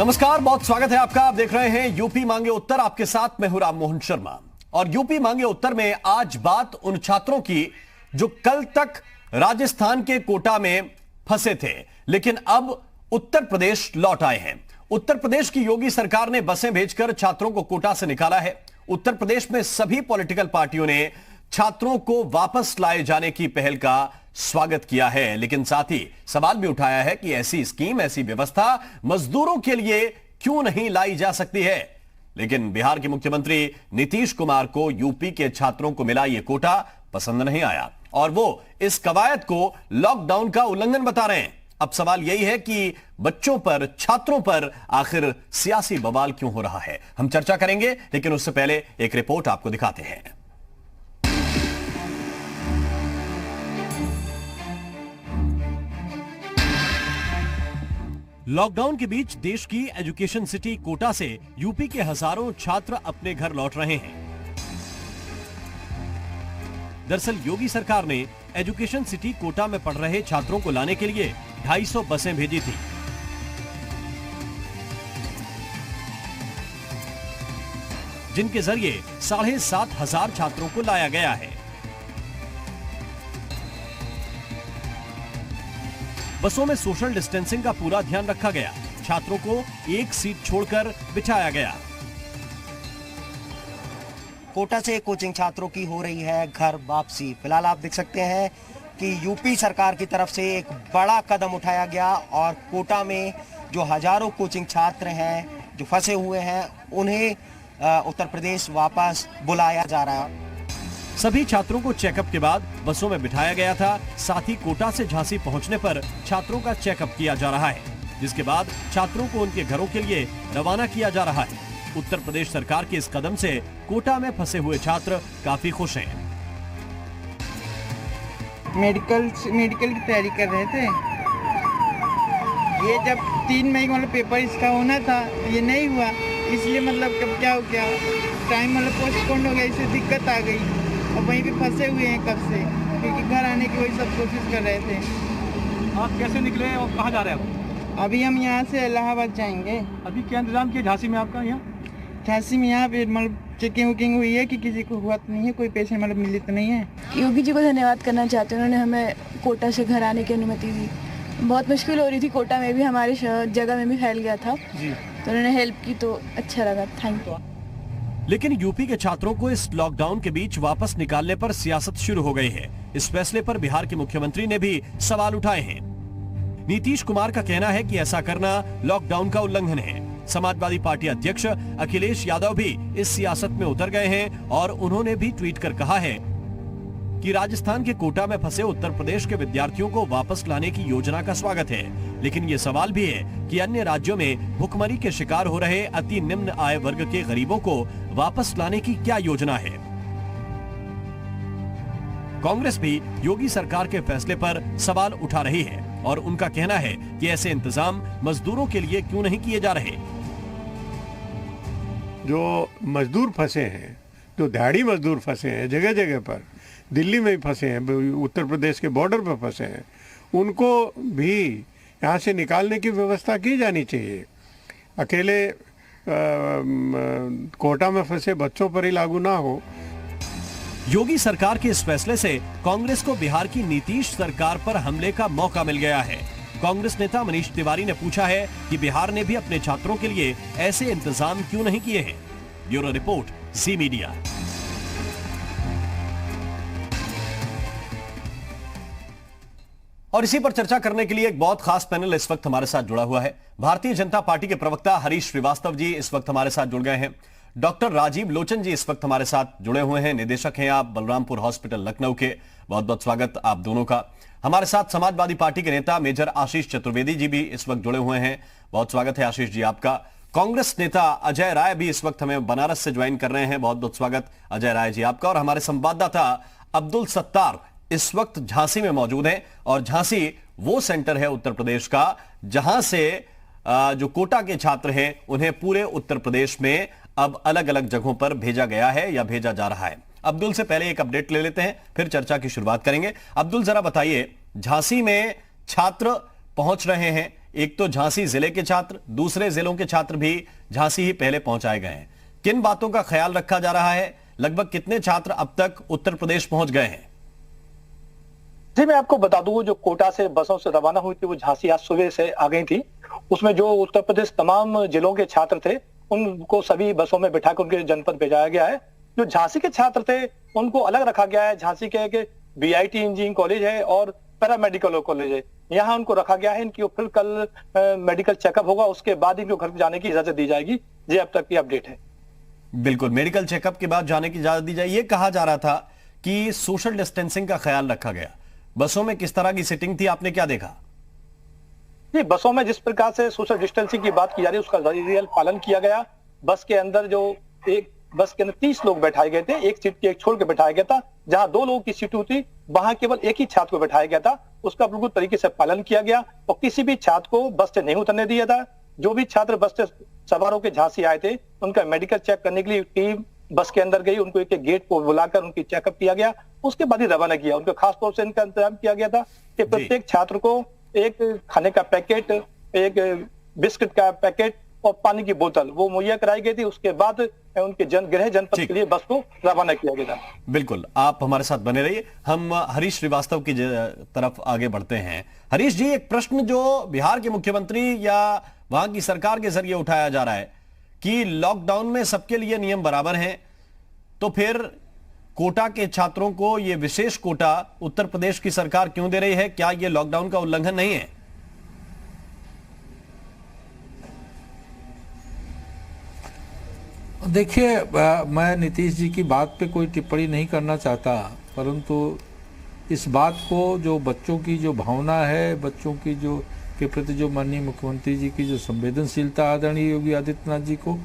नमस्कार, बहुत स्वागत है आपका। आप देख रहे हैं यूपी मांगे उत्तर। आपके साथ मैं हूं राम मोहन शर्मा। और यूपी मांगे उत्तर में आज बात उन छात्रों की जो कल तक राजस्थान के कोटा में फंसे थे, लेकिन अब उत्तर प्रदेश लौट आए हैं। उत्तर प्रदेश की योगी सरकार ने बसें भेजकर छात्रों को कोटा से निकाला है। उत्तर प्रदेश में सभी पॉलिटिकल पार्टियों ने छात्रों को वापस लाए जाने की पहल का स्वागत किया है, लेकिन साथ ही सवाल भी उठाया है कि ऐसी स्कीम, ऐसी व्यवस्था मजदूरों के लिए क्यों नहीं लाई जा सकती है। लेकिन बिहार के मुख्यमंत्री नीतीश कुमार को यूपी के छात्रों को मिला यह कोटा पसंद नहीं आया और वो इस कवायद को लॉकडाउन का उल्लंघन बता रहे हैं। अब सवाल यही है कि बच्चों पर, छात्रों पर आखिर सियासी बवाल क्यों हो रहा है। हम चर्चा करेंगे, लेकिन उससे पहले एक रिपोर्ट आपको दिखाते हैं। लॉकडाउन के बीच देश की एजुकेशन सिटी कोटा से यूपी के हजारों छात्र अपने घर लौट रहे हैं। दरअसल योगी सरकार ने एजुकेशन सिटी कोटा में पढ़ रहे छात्रों को लाने के लिए 250 बसें भेजी थी। जिनके जरिए 7,500 छात्रों को लाया गया है। बसों में सोशल डिस्टेंसिंग का पूरा ध्यान रखा गया। छात्रों को एक सीट छोड़कर बिठाया गया। कोटा से कोचिंग छात्रों की हो रही है घर वापसी। फिलहाल आप देख सकते हैं कि यूपी सरकार की तरफ से एक बड़ा कदम उठाया गया और कोटा में जो हजारों कोचिंग छात्र हैं जो फंसे हुए हैं उन्हें उत्तर प्रदेश वापस बुलाया जा रहा है। सभी छात्रों को चेकअप के बाद बसों में बिठाया गया था। साथ ही कोटा से झांसी पहुंचने पर छात्रों का चेकअप किया जा रहा है, जिसके बाद छात्रों को उनके घरों के लिए रवाना किया जा रहा है। उत्तर प्रदेश सरकार के इस कदम से कोटा में फंसे हुए छात्र काफी खुश हैं। मेडिकल की तैयारी कर रहे थे। ये जब 3 मई को पेपर इसका होना था, ये नहीं हुआ, इसलिए कब क्या हो गया, टाइम पोस्टपोन हो गया, इससे दिक्कत आ गई और वहीं पे फंसे हुए हैं कब से, क्योंकि घर आने की वही सब कोशिश कर रहे थे। आप कैसे निकले और कहाँ जा रहे हैं आप? अभी हम यहाँ से इलाहाबाद जाएंगे। अभी क्या इंतजाम किया झांसी में आपका? यहाँ झांसी में यहाँ पे चेकिंग वुकिंग हुई है कि किसी को हुआ तो नहीं है, कोई पेशेंट मिली तो नहीं है। योगी जी को धन्यवाद करना चाहते हैं, उन्होंने हमें कोटा से घर आने की अनुमति दी। बहुत मुश्किल हो रही थी, कोटा में भी हमारे जगह में भी फैल गया था जी, तो उन्होंने हेल्प की तो अच्छा लगा। Thank you. लेकिन यूपी के छात्रों को इस लॉकडाउन के बीच वापस निकालने पर सियासत शुरू हो गई है। इस फैसले पर बिहार के मुख्यमंत्री ने भी सवाल उठाए हैं। नीतीश कुमार का कहना है कि ऐसा करना लॉकडाउन का उल्लंघन है। समाजवादी पार्टी अध्यक्ष अखिलेश यादव भी इस सियासत में उतर गए हैं और उन्होंने भी ट्वीट कर कहा है कि राजस्थान के कोटा में फंसे उत्तर प्रदेश के विद्यार्थियों को वापस लाने की योजना का स्वागत है, लेकिन ये सवाल भी है कि अन्य राज्यों में भुखमरी के शिकार हो रहे अति निम्न आय वर्ग के गरीबों को वापस लाने की क्या योजना है। कांग्रेस भी योगी सरकार के फैसले पर सवाल उठा रही है और उनका कहना है कि ऐसे इंतजाम मजदूरों के लिए क्यों नहीं किए जा रहे। जो मजदूर फंसे हैं, जो दिहाड़ी मजदूर फंसे हैं जगह जगह पर, दिल्ली में भी फंसे हैं, उत्तर प्रदेश के बॉर्डर पर फंसे हैं, उनको भी यहाँ से निकालने की व्यवस्था की जानी चाहिए। अकेले कोटा में फंसे बच्चों पर ही लागू ना हो। योगी सरकार के इस फैसले से कांग्रेस को बिहार की नीतीश सरकार पर हमले का मौका मिल गया है। कांग्रेस नेता मनीष तिवारी ने पूछा है कि बिहार ने भी अपने छात्रों के लिए ऐसे इंतजाम क्यों नहीं किए हैं। ब्यूरो रिपोर्ट, जी मीडिया। और इसी पर चर्चा करने के लिए एक बहुत खास पैनल इस वक्त हमारे साथ जुड़ा हुआ है। भारतीय जनता पार्टी के प्रवक्ता हरीश श्रीवास्तव जी इस वक्त हमारे साथ जुड़ गए हैं। डॉक्टर राजीव लोचन जी इस वक्त हमारे साथ जुड़े हुए हैं। निदेशक हैं आप बलरामपुर हॉस्पिटल लखनऊ के। बहुत बहुत स्वागत आप दोनों का। हमारे साथ समाजवादी पार्टी के नेता मेजर आशीष चतुर्वेदी जी भी इस वक्त जुड़े हुए हैं। बहुत स्वागत है आशीष जी आपका। कांग्रेस नेता अजय राय भी इस वक्त हमें बनारस से ज्वाइन कर रहे हैं। बहुत बहुत स्वागत अजय राय जी आपका। और हमारे संवाददाता अब्दुल सत्तार इस वक्त झांसी में मौजूद हैं और झांसी वो सेंटर है उत्तर प्रदेश का जहां से जो कोटा के छात्र हैं उन्हें पूरे उत्तर प्रदेश में अब अलग अलग जगहों पर भेजा गया है या भेजा जा रहा है। अब्दुल से पहले एक अपडेट ले लेते हैं, फिर चर्चा की शुरुआत करेंगे। अब्दुल जरा बताइए, झांसी में छात्र पहुंच रहे हैं, एक तो झांसी जिले के छात्र, दूसरे जिलों के छात्र भी झांसी ही पहले पहुंचाए गए हैं। किन बातों का ख्याल रखा जा रहा है? लगभग कितने छात्र अब तक उत्तर प्रदेश पहुंच गए हैं? जी, मैं आपको बता दूं, जो कोटा से बसों से रवाना हुई थी वो झांसी आज सुबह से आ गई थी। उसमें जो उत्तर प्रदेश तमाम जिलों के छात्र थे उनको सभी बसों में बिठाकर उनके जनपद भेजाया गया है। जो झांसी के छात्र थे उनको अलग रखा गया है। झांसी के एक BIT इंजीनियरिंग कॉलेज है और पैरामेडिकल कॉलेज है, यहाँ उनको रखा गया है। इनकी फिर कल मेडिकल चेकअप होगा, उसके बाद इनको घर जाने की इजाजत दी जाएगी। ये अब तक की अपडेट है। बिल्कुल, मेडिकल चेकअप के बाद जाने की इजाजत दी जाए। ये कहा जा रहा था कि सोशल डिस्टेंसिंग का ख्याल रखा गया। बसों में किस तरह की सिटिंग थी, आपने क्या देखा? जी, बसों में जिस प्रकार से सोशल डिस्टेंसिंग की बात की जा रही है उसका रियल पालन किया गया। बस के अंदर 30 लोग बैठाए गए थे, एक सीट के एक छोड़ के बैठाया गया था। जहां 2 लोगों की सीट होती वहां केवल एक ही छात्र को बैठाया गया था। उसका बिल्कुल तरीके से पालन किया गया और किसी भी छात्र को बस से नहीं उतरने दिया था। जो भी छात्र बस से सवार होकर झांसी आए थे उनका मेडिकल चेक करने के लिए टीम बस के अंदर गई। उनको एक गेट पर बुलाकर उनकी चेकअप किया गया, उसके बाद ही रवाना किया। उनको खास तौर से इनका इंतजाम किया गया था कि प्रत्येक छात्र को एक खाने का पैकेट, एक बिस्किट का पैकेट और पानी की बोतल वो मुहैया कराई गई थी। उसके बाद उनके गृह जनपद के लिए बस को रवाना किया गया था। बिल्कुल, आप हमारे साथ बने रहिए। हम हरीश श्रीवास्तव की तरफ आगे बढ़ते हैं। हरीश जी, एक प्रश्न जो बिहार के मुख्यमंत्री या वहां की सरकार के जरिए उठाया जा रहा है कि लॉकडाउन में सबके लिए नियम बराबर हैं, तो फिर कोटा के छात्रों को यह विशेष कोटा उत्तर प्रदेश की सरकार क्यों दे रही है? क्या यह लॉकडाउन का उल्लंघन नहीं है? देखिए, मैं नीतीश जी की बात पे कोई टिप्पणी नहीं करना चाहता, परंतु इस बात को जो बच्चों की जो भावना है, बच्चों की जो के प्रति जो माननीय मुख्यमंत्री जी की जो संवेदनशीलता आदरणीय योगी आदित्यनाथ जी को,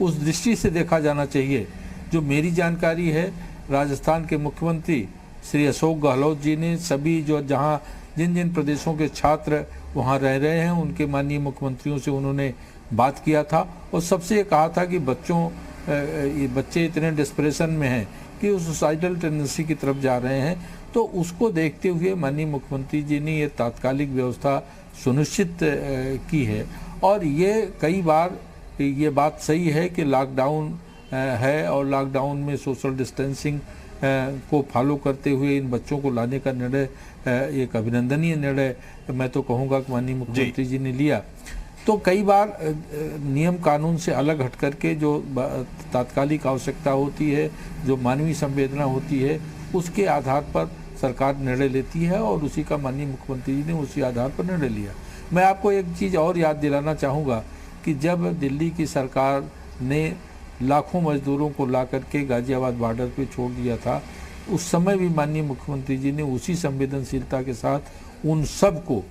उस दृष्टि से देखा जाना चाहिए। जो मेरी जानकारी है, राजस्थान के मुख्यमंत्री श्री अशोक गहलोत जी ने सभी जो जहां जिन जिन प्रदेशों के छात्र वहां रह रहे हैं उनके माननीय मुख्यमंत्रियों से उन्होंने बात किया था और सबसे ये कहा था कि बच्चे इतने डिस्प्रेशन में हैं कि उस सुसाइडल टेंडेंसी की तरफ जा रहे हैं। तो उसको देखते हुए माननीय मुख्यमंत्री जी ने ये तात्कालिक व्यवस्था सुनिश्चित की है। और ये कई बार ये बात सही है कि लॉकडाउन है और लॉकडाउन में सोशल डिस्टेंसिंग को फॉलो करते हुए इन बच्चों को लाने का निर्णय एक अभिनंदनीय निर्णय मैं तो कहूँगा कि माननीय मुख्यमंत्री जी ने लिया। तो कई बार नियम कानून से अलग हट करके जो तात्कालिक आवश्यकता होती है, जो मानवीय संवेदना होती है, उसके आधार पर सरकार निर्णय लेती है और उसी का माननीय मुख्यमंत्री जी ने उसी आधार पर निर्णय लिया। मैं आपको एक चीज़ और याद दिलाना चाहूँगा कि जब दिल्ली की सरकार ने लाखों मजदूरों को ला करके गाजियाबाद बॉर्डर पे छोड़ दिया था, उस समय भी माननीय मुख्यमंत्री जी ने उसी संवेदनशीलता के साथ उन सब को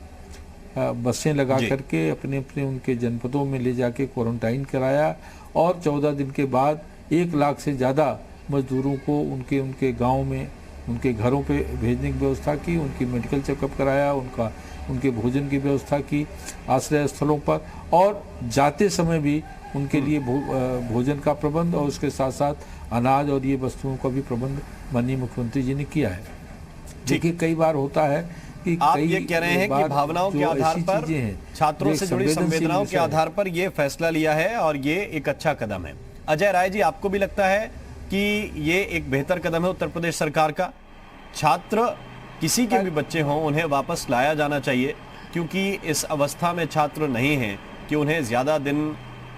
बसें लगा करके अपने अपने उनके जनपदों में ले जाके क्वारंटाइन कराया और 14 दिन के बाद 1 लाख से ज़्यादा मजदूरों को उनके गांव में उनके घरों पे भेजने की व्यवस्था की, उनकी मेडिकल चेकअप कराया, उनके भोजन की व्यवस्था की आश्रय स्थलों पर, और जाते समय भी उनके लिए भोजन का प्रबंध और उसके साथ साथ अनाज और ये वस्तुओं का भी प्रबंध माननीय मुख्यमंत्री जी ने किया है। देखिए, कई बार होता है कि आप ये कह रहे हैं कि भावनाओं के आधार पर, छात्रों से जुड़ी संवेदनाओं के आधार पर ये फैसला लिया है और ये एक अच्छा कदम है। अजय राय जी, आपको भी लगता है कि ये एक बेहतर कदम है उत्तर प्रदेश सरकार का? छात्र किसी के भी बच्चे हों, उन्हें वापस लाया जाना चाहिए, क्योंकि इस अवस्था में छात्र नहीं हैं कि उन्हें ज्यादा दिन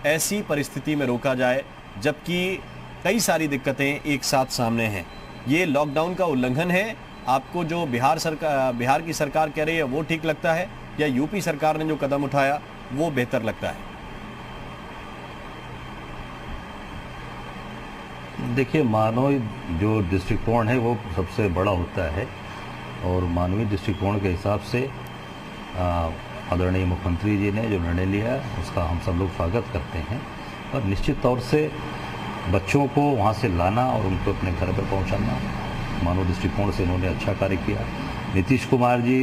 ऐसी परिस्थिति में रोका जाए, जबकि कई सारी दिक्कतें एक साथ सामने हैं। ये लॉकडाउन का उल्लंघन है। आपको जो बिहार की सरकार कह रही है वो ठीक लगता है, या यूपी सरकार ने जो कदम उठाया वो बेहतर लगता है? देखिए, मानवीय जो दृष्टिकोण है वो सबसे बड़ा होता है और मानवीय दृष्टिकोण के हिसाब से आदरणीय मुख्यमंत्री जी ने जो निर्णय लिया उसका हम सब लोग स्वागत करते हैं। और निश्चित तौर से बच्चों को वहाँ से लाना और उनको अपने घर पर पहुँचाना, मानव दृष्टिकोण से इन्होंने अच्छा कार्य किया। नीतीश कुमार जी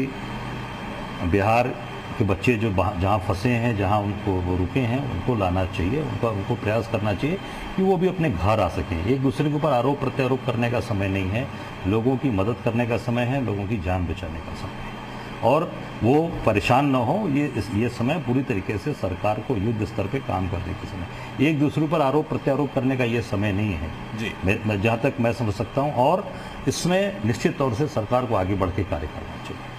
बिहार के बच्चे जो जहाँ फंसे हैं, जहाँ उनको वो रुके हैं, उनको लाना चाहिए, उनको प्रयास करना चाहिए कि वो भी अपने घर आ सकें। एक दूसरे के ऊपर आरोप प्रत्यारोप करने का समय नहीं है, लोगों की मदद करने का समय है, लोगों की जान बचाने का समय है। और वो परेशान ना हो। ये समय पूरी तरीके से सरकार को युद्ध स्तर पे काम करने के समय, एक दूसरे पर आरोप प्रत्यारोप करने का ये समय नहीं है जी। मैं जहाँ तक मैं समझ सकता हूँ, और इसमें निश्चित तौर से सरकार को आगे बढ़ के कार्य करना चाहिए।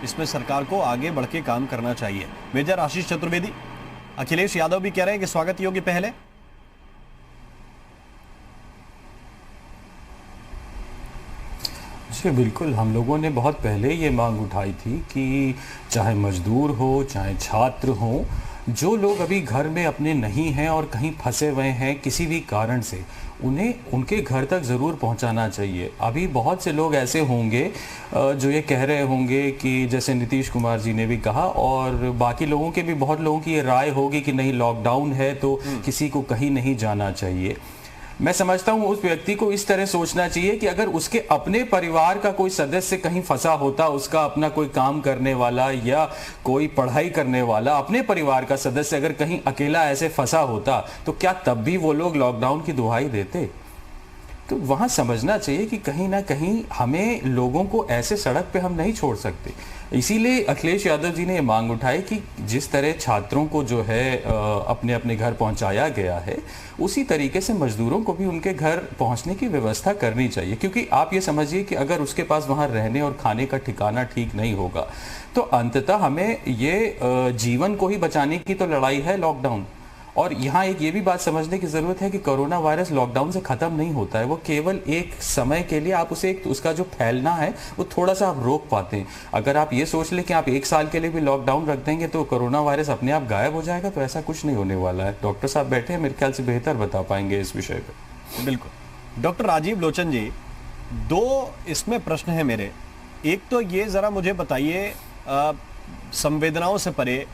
इसमें सरकार को आगे बढ़ के काम करना चाहिए। मेजर आशीष चतुर्वेदी, अखिलेश यादव भी कह रहे हैं कि स्वागत योग्य पहल है। जी बिल्कुल, हम लोगों ने बहुत पहले ये मांग उठाई थी कि चाहे मजदूर हो, चाहे छात्र हो, जो लोग अभी घर में अपने नहीं हैं और कहीं फंसे हुए हैं किसी भी कारण से, उन्हें उनके घर तक ज़रूर पहुंचाना चाहिए। अभी बहुत से लोग ऐसे होंगे जो ये कह रहे होंगे कि जैसे नीतीश कुमार जी ने भी कहा, और बाकी लोगों के भी, बहुत लोगों की ये राय होगी कि नहीं लॉकडाउन है तो किसी को कहीं नहीं जाना चाहिए। मैं समझता हूं उस व्यक्ति को इस तरह सोचना चाहिए कि अगर उसके अपने परिवार का कोई सदस्य कहीं फंसा होता, उसका अपना कोई काम करने वाला या कोई पढ़ाई करने वाला अपने परिवार का सदस्य अगर कहीं अकेला ऐसे फंसा होता, तो क्या तब भी वो लोग लॉकडाउन की दुहाई देते? तो वहाँ समझना चाहिए कि कहीं ना कहीं हमें लोगों को ऐसे सड़क पे हम नहीं छोड़ सकते। इसीलिए अखिलेश यादव जी ने ये मांग उठाई कि जिस तरह छात्रों को जो है अपने अपने घर पहुंचाया गया है, उसी तरीके से मजदूरों को भी उनके घर पहुंचने की व्यवस्था करनी चाहिए। क्योंकि आप ये समझिए कि अगर उसके पास वहाँ रहने और खाने का ठिकाना ठीक नहीं होगा, तो अंततः हमें ये जीवन को ही बचाने की तो लड़ाई है लॉकडाउन। और यहाँ एक ये भी बात समझने की ज़रूरत है कि कोरोना वायरस लॉकडाउन से ख़त्म नहीं होता है, वो केवल एक समय के लिए आप उसे उसका जो फैलना है वो थोड़ा सा आप रोक पाते हैं। अगर आप ये सोच लें कि आप 1 साल के लिए भी लॉकडाउन रख देंगे तो कोरोना वायरस अपने आप गायब हो जाएगा, तो ऐसा कुछ नहीं होने वाला है। डॉक्टर साहब बैठे हैं, मेरे ख्याल से बेहतर बता पाएंगे इस विषय पर। बिल्कुल। डॉक्टर राजीव लोचन जी, 2 इसमें प्रश्न है मेरे। एक तो ये ज़रा मुझे बताइए संवेदनाओं से परे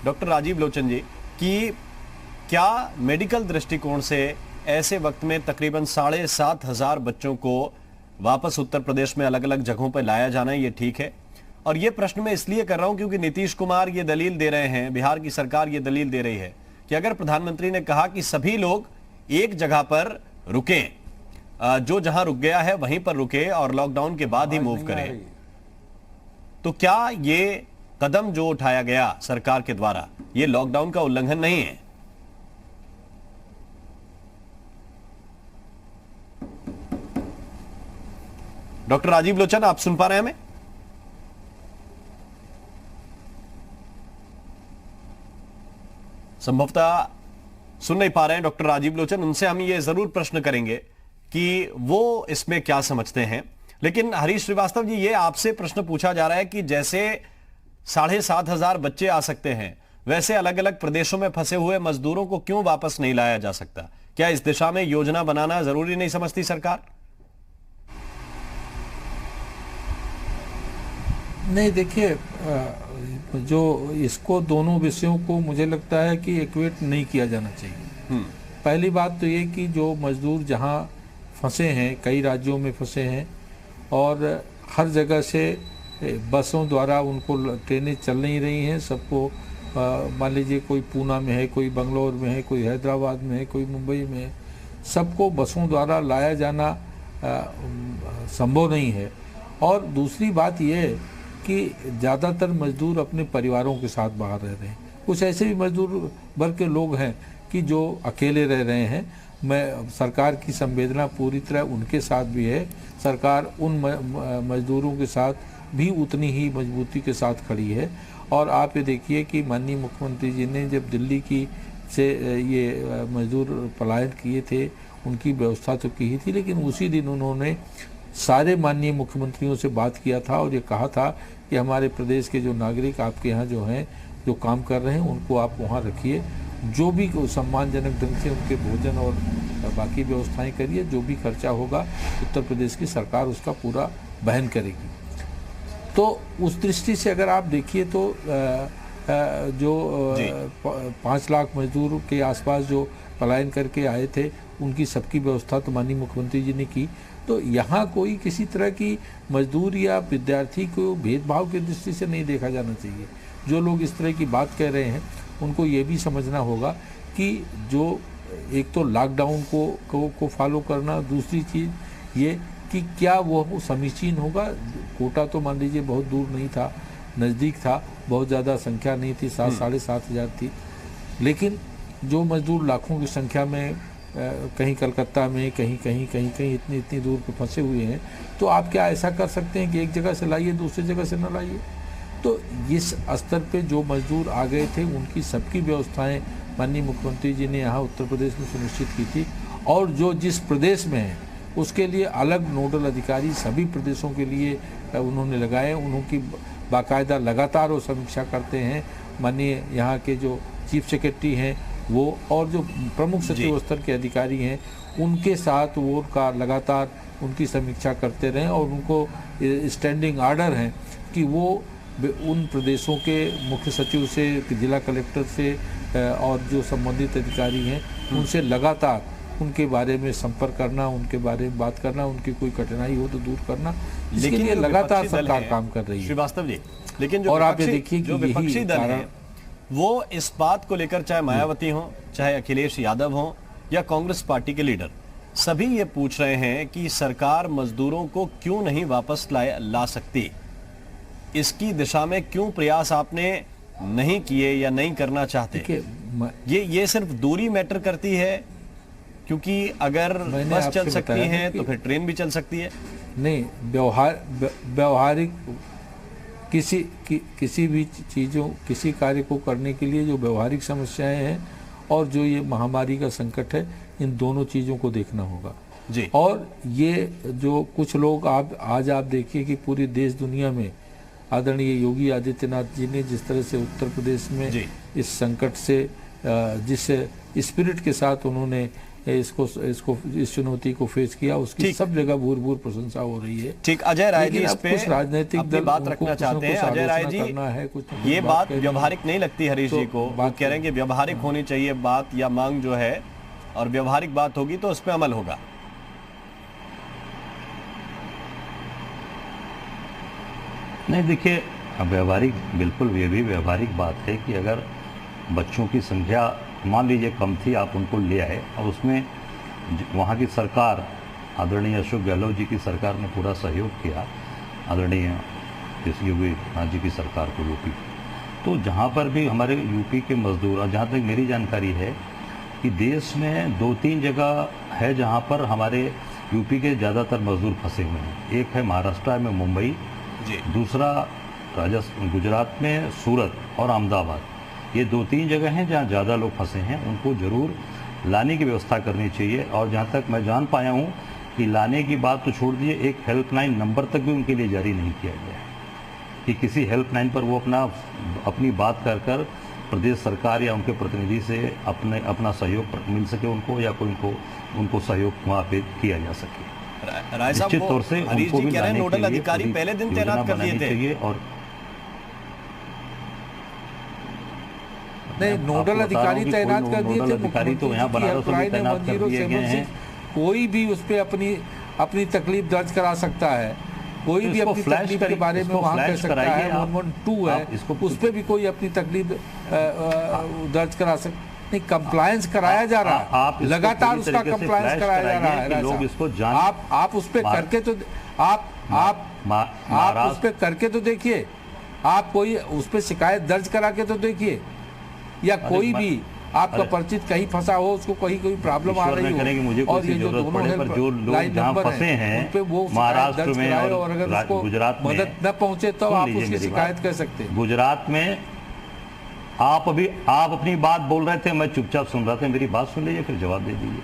डॉक्टर राजीव लोचन जी, कि क्या मेडिकल दृष्टिकोण से ऐसे वक्त में तकरीबन 7,500 बच्चों को वापस उत्तर प्रदेश में अलग अलग जगहों पर लाया जाना ये ठीक है? और ये प्रश्न मैं इसलिए कर रहा हूं क्योंकि नीतीश कुमार ये दलील दे रहे हैं, बिहार की सरकार ये दलील दे रही है कि अगर प्रधानमंत्री ने कहा कि सभी लोग एक जगह पर रुकें, जो जहां रुक गया है वहीं पर रुके और लॉकडाउन के बाद ही मूव करें, तो क्या ये कदम जो उठाया गया सरकार के द्वारा ये लॉकडाउन का उल्लंघन नहीं है? डॉक्टर राजीव लोचन, आप सुन पा रहे हैं हमें? संभवतः सुन नहीं पा रहे हैं डॉक्टर राजीव लोचन। उनसे हम ये जरूर प्रश्न करेंगे कि वो इसमें क्या समझते हैं। लेकिन हरीश श्रीवास्तव जी, ये आपसे प्रश्न पूछा जा रहा है कि जैसे 7,500 बच्चे आ सकते हैं, वैसे अलग अलग प्रदेशों में फंसे हुए मजदूरों को क्यों वापस नहीं लाया जा सकता? क्या इस दिशा में योजना बनाना जरूरी नहीं समझती सरकार? नहीं, देखिए, जो इसको दोनों विषयों को मुझे लगता है कि इक्वेट नहीं किया जाना चाहिए। पहली बात तो ये कि जो मजदूर जहाँ फंसे हैं, कई राज्यों में फंसे हैं और हर जगह से बसों द्वारा उनको ट्रेनें चल नहीं रही हैं। सबको मान लीजिए कोई पूना में है, कोई बंगलोर में है, कोई हैदराबाद में है, कोई मुंबई में है, सबको बसों द्वारा लाया जाना संभव नहीं है। और दूसरी बात ये है कि ज़्यादातर मजदूर अपने परिवारों के साथ बाहर रह रहे हैं। कुछ ऐसे भी मजदूर वर्ग के लोग हैं कि जो अकेले रह रहे हैं। मैं सरकार की संवेदना पूरी तरह उनके साथ भी है। सरकार उन मजदूरों के साथ भी उतनी ही मजबूती के साथ खड़ी है। और आप ये देखिए कि माननीय मुख्यमंत्री जी ने जब दिल्ली की से ये मजदूर पलायन किए थे, उनकी व्यवस्था तो की ही थी, लेकिन उसी दिन उन्होंने सारे माननीय मुख्यमंत्रियों से बात किया था और ये कहा था कि हमारे प्रदेश के जो नागरिक आपके यहाँ जो हैं, जो काम कर रहे हैं, उनको आप वहाँ रखिए, जो भी सम्मानजनक ढंग से उनके भोजन और बाकी व्यवस्थाएं करिए, जो भी खर्चा होगा उत्तर प्रदेश की सरकार उसका पूरा वहन करेगी। तो उस दृष्टि से अगर आप देखिए तो जो 5 लाख मजदूर के आसपास जो पलायन करके आए थे, उनकी सबकी व्यवस्था तो माननीय मुख्यमंत्री जी ने की। तो यहाँ कोई किसी तरह की मजदूर या विद्यार्थी को भेदभाव की दृष्टि से नहीं देखा जाना चाहिए। जो लोग इस तरह की बात कह रहे हैं उनको ये भी समझना होगा कि जो एक तो लॉकडाउन को फॉलो करना, दूसरी चीज़ ये कि क्या वो समीचीन होगा। कोटा तो मान लीजिए बहुत दूर नहीं था, नज़दीक था, बहुत ज़्यादा संख्या नहीं थी, 7,500 थी। लेकिन जो मजदूर लाखों की संख्या में कहीं कलकत्ता में, कहीं इतनी दूर पे फंसे हुए हैं, तो आप क्या ऐसा कर सकते हैं कि एक जगह से लाइए दूसरी जगह से न लाइए? तो इस स्तर पे जो मजदूर आ गए थे उनकी सबकी व्यवस्थाएं माननीय मुख्यमंत्री जी ने यहाँ उत्तर प्रदेश में सुनिश्चित की थी। और जो जिस प्रदेश में है उसके लिए अलग नोडल अधिकारी सभी प्रदेशों के लिए उन्होंने लगाए। उनकी बाकायदा लगातार वो समीक्षा करते हैं। माननीय यहाँ के जो चीफ सेक्रेटरी हैं वो और जो प्रमुख सचिव स्तर के अधिकारी हैं उनके साथ वो का लगातार उनकी समीक्षा करते रहें और उनको स्टैंडिंग आर्डर हैं कि वो उन प्रदेशों के मुख्य सचिव से, जिला कलेक्टर से और जो संबंधित अधिकारी हैं उनसे लगातार उनके बारे में संपर्क करना, उनके बारे में बात करना, उनकी कोई कठिनाई हो तो दूर करना, इसके लिए लगातार सरकार काम कर रही है। श्रीवास्तव जी, लेकिन जो और आप ये देखिए जो विपक्षी दल है वो इस बात को लेकर, चाहे मायावती हो, चाहे अखिलेश यादव हो या कांग्रेस पार्टी के लीडर, सभी ये पूछ रहे हैं कि सरकार मजदूरों को क्यों नहीं वापस ला सकती, इसकी दिशा में क्यों प्रयास आपने नहीं किए या नहीं करना चाहते? ये सिर्फ दूरी मैटर करती है, क्योंकि अगर बस चल सकती है तो फिर ट्रेन भी चल सकती है। नहीं, व्यवहारिक किसी भी चीज़ों, किसी कार्य को करने के लिए जो व्यवहारिक समस्याएं हैं और जो ये महामारी का संकट है, इन दोनों चीज़ों को देखना होगा जी। और ये जो कुछ लोग आज आप देखिए कि पूरी देश दुनिया में आदरणीय योगी आदित्यनाथ जी ने जिस तरह से उत्तर प्रदेश में इस संकट से जिस स्पिरिट के साथ उन्होंने इस चुनौती को फेस किया, उसकी सब जगह भूर प्रशंसा हो रही है। ठीक, अजय राय जी इस पे कुछ राजनीतिक दल बात रखना चाहते हैं। अजय राय जी, ये बात व्यवहारिक नहीं लगती हरीश जी को? वो कह रहे हैं कि व्यवहारिक होनी चाहिए बात या मांग जो है, और व्यवहारिक बात होगी तो उस पर अमल होगा। नहीं, देखिए, व्यवहारिक, बिल्कुल ये भी व्यवहारिक बात है कि अगर बच्चों की संख्या मान लीजिए कम थी, आप उनको ले आए और उसमें वहाँ की सरकार, आदरणीय अशोक गहलोत जी की सरकार ने पूरा सहयोग किया, आदरणीय योगी आदित्यनाथ जी की सरकार को यूपी। तो जहाँ पर भी हमारे यूपी के मजदूर, और जहाँ तक मेरी जानकारी है कि देश में 2-3 जगह है जहाँ पर हमारे यूपी के ज़्यादातर मजदूर फंसे हुए हैं। एक है महाराष्ट्र में मुंबई, दूसरा गुजरात में सूरत और अहमदाबाद। ये 2-3 जगह हैं जहाँ ज़्यादा लोग फंसे हैं, उनको ज़रूर लाने की व्यवस्था करनी चाहिए। और जहाँ तक मैं जान पाया हूँ कि लाने की बात तो छोड़ दिए, एक हेल्पलाइन नंबर तक भी उनके लिए जारी नहीं किया गया है कि किसी हेल्पलाइन पर वो अपनी बात कर प्रदेश सरकार या उनके प्रतिनिधि से अपना सहयोग मिल सके उनको, या कोई उनको सहयोग वहाँ पे किया जा सके। निश्चित तौर से उनको भी लाने नोडल अधिकारी पहले दिन तैनात कर दिए थे। और नहीं, नोडल अधिकारी तैनात कर दिए थे, अधिकारी तो यहाँ बनारस में तैनात कर दिए गए हैं। कोई भी उस पर अपनी तकलीफ दर्ज करा सकता है, कोई भी अपनी तकलीफ के बारे में वहाँ कह सकता है। 112 है, उस पर भी कोई अपनी तकलीफ दर्ज करा सकता नहीं। कंप्लायंस कराया जा रहा है, लगातार उसका कंप्लायंस कराया जा रहा है। लोग इसको आप उस पर करके तो आप उस पर करके तो देखिए, आप कोई उस पर शिकायत दर्ज करा के तो देखिए, या कोई भी आपका परिचित कहीं फंसा हो, उसको कहीं कोई प्रॉब्लम आ रही हो, और ये जो दोनों लाइन नंबर हैं उन पे वो महाराष्ट्र में और अगर उसको गुजरात में मदद न पहुंचे तो आप उसकी शिकायत कर सकते हैं। गुजरात में आप अपनी बात बोल रहे थे, मैं चुपचाप सुन रहा था, मेरी बात सुन लीजिए फिर जवाब दे दीजिए।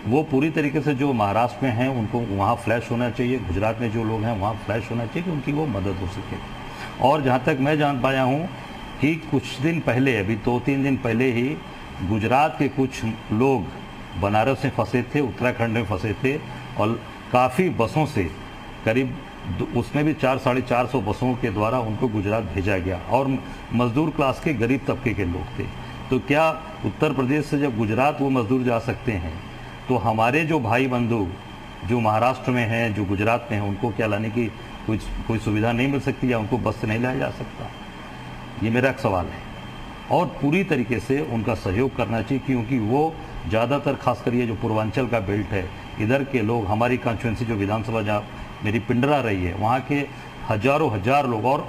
वो पूरी तरीके से जो महाराष्ट्र में हैं उनको वहाँ फ्लैश होना चाहिए, गुजरात में जो लोग हैं वहाँ फ्लैश होना चाहिए कि उनकी वो मदद हो सके। और जहाँ तक मैं जान पाया हूँ कि कुछ दिन पहले, अभी 2-3 दिन पहले ही गुजरात के कुछ लोग बनारस में फंसे थे, उत्तराखंड में फंसे थे, और काफ़ी बसों से, करीब उसमें भी 400-450 बसों के द्वारा उनको गुजरात भेजा गया, और मजदूर क्लास के गरीब तबके के लोग थे। तो क्या उत्तर प्रदेश से जब गुजरात वो मजदूर जा सकते हैं, तो हमारे जो भाई बंधु जो महाराष्ट्र में हैं, जो गुजरात में हैं, उनको क्या लाने की कोई सुविधा नहीं मिल सकती, या उनको बस से नहीं लाया जा सकता? ये मेरा एक सवाल है। और पूरी तरीके से उनका सहयोग करना चाहिए, क्योंकि वो ज़्यादातर खासकर ये जो पूर्वांचल का बेल्ट है, इधर के लोग, हमारी कॉन्स्टिट्यूंसी जो विधानसभा जहाँ मेरी पिंडरा रही है, वहाँ के हजारों हजार लोग और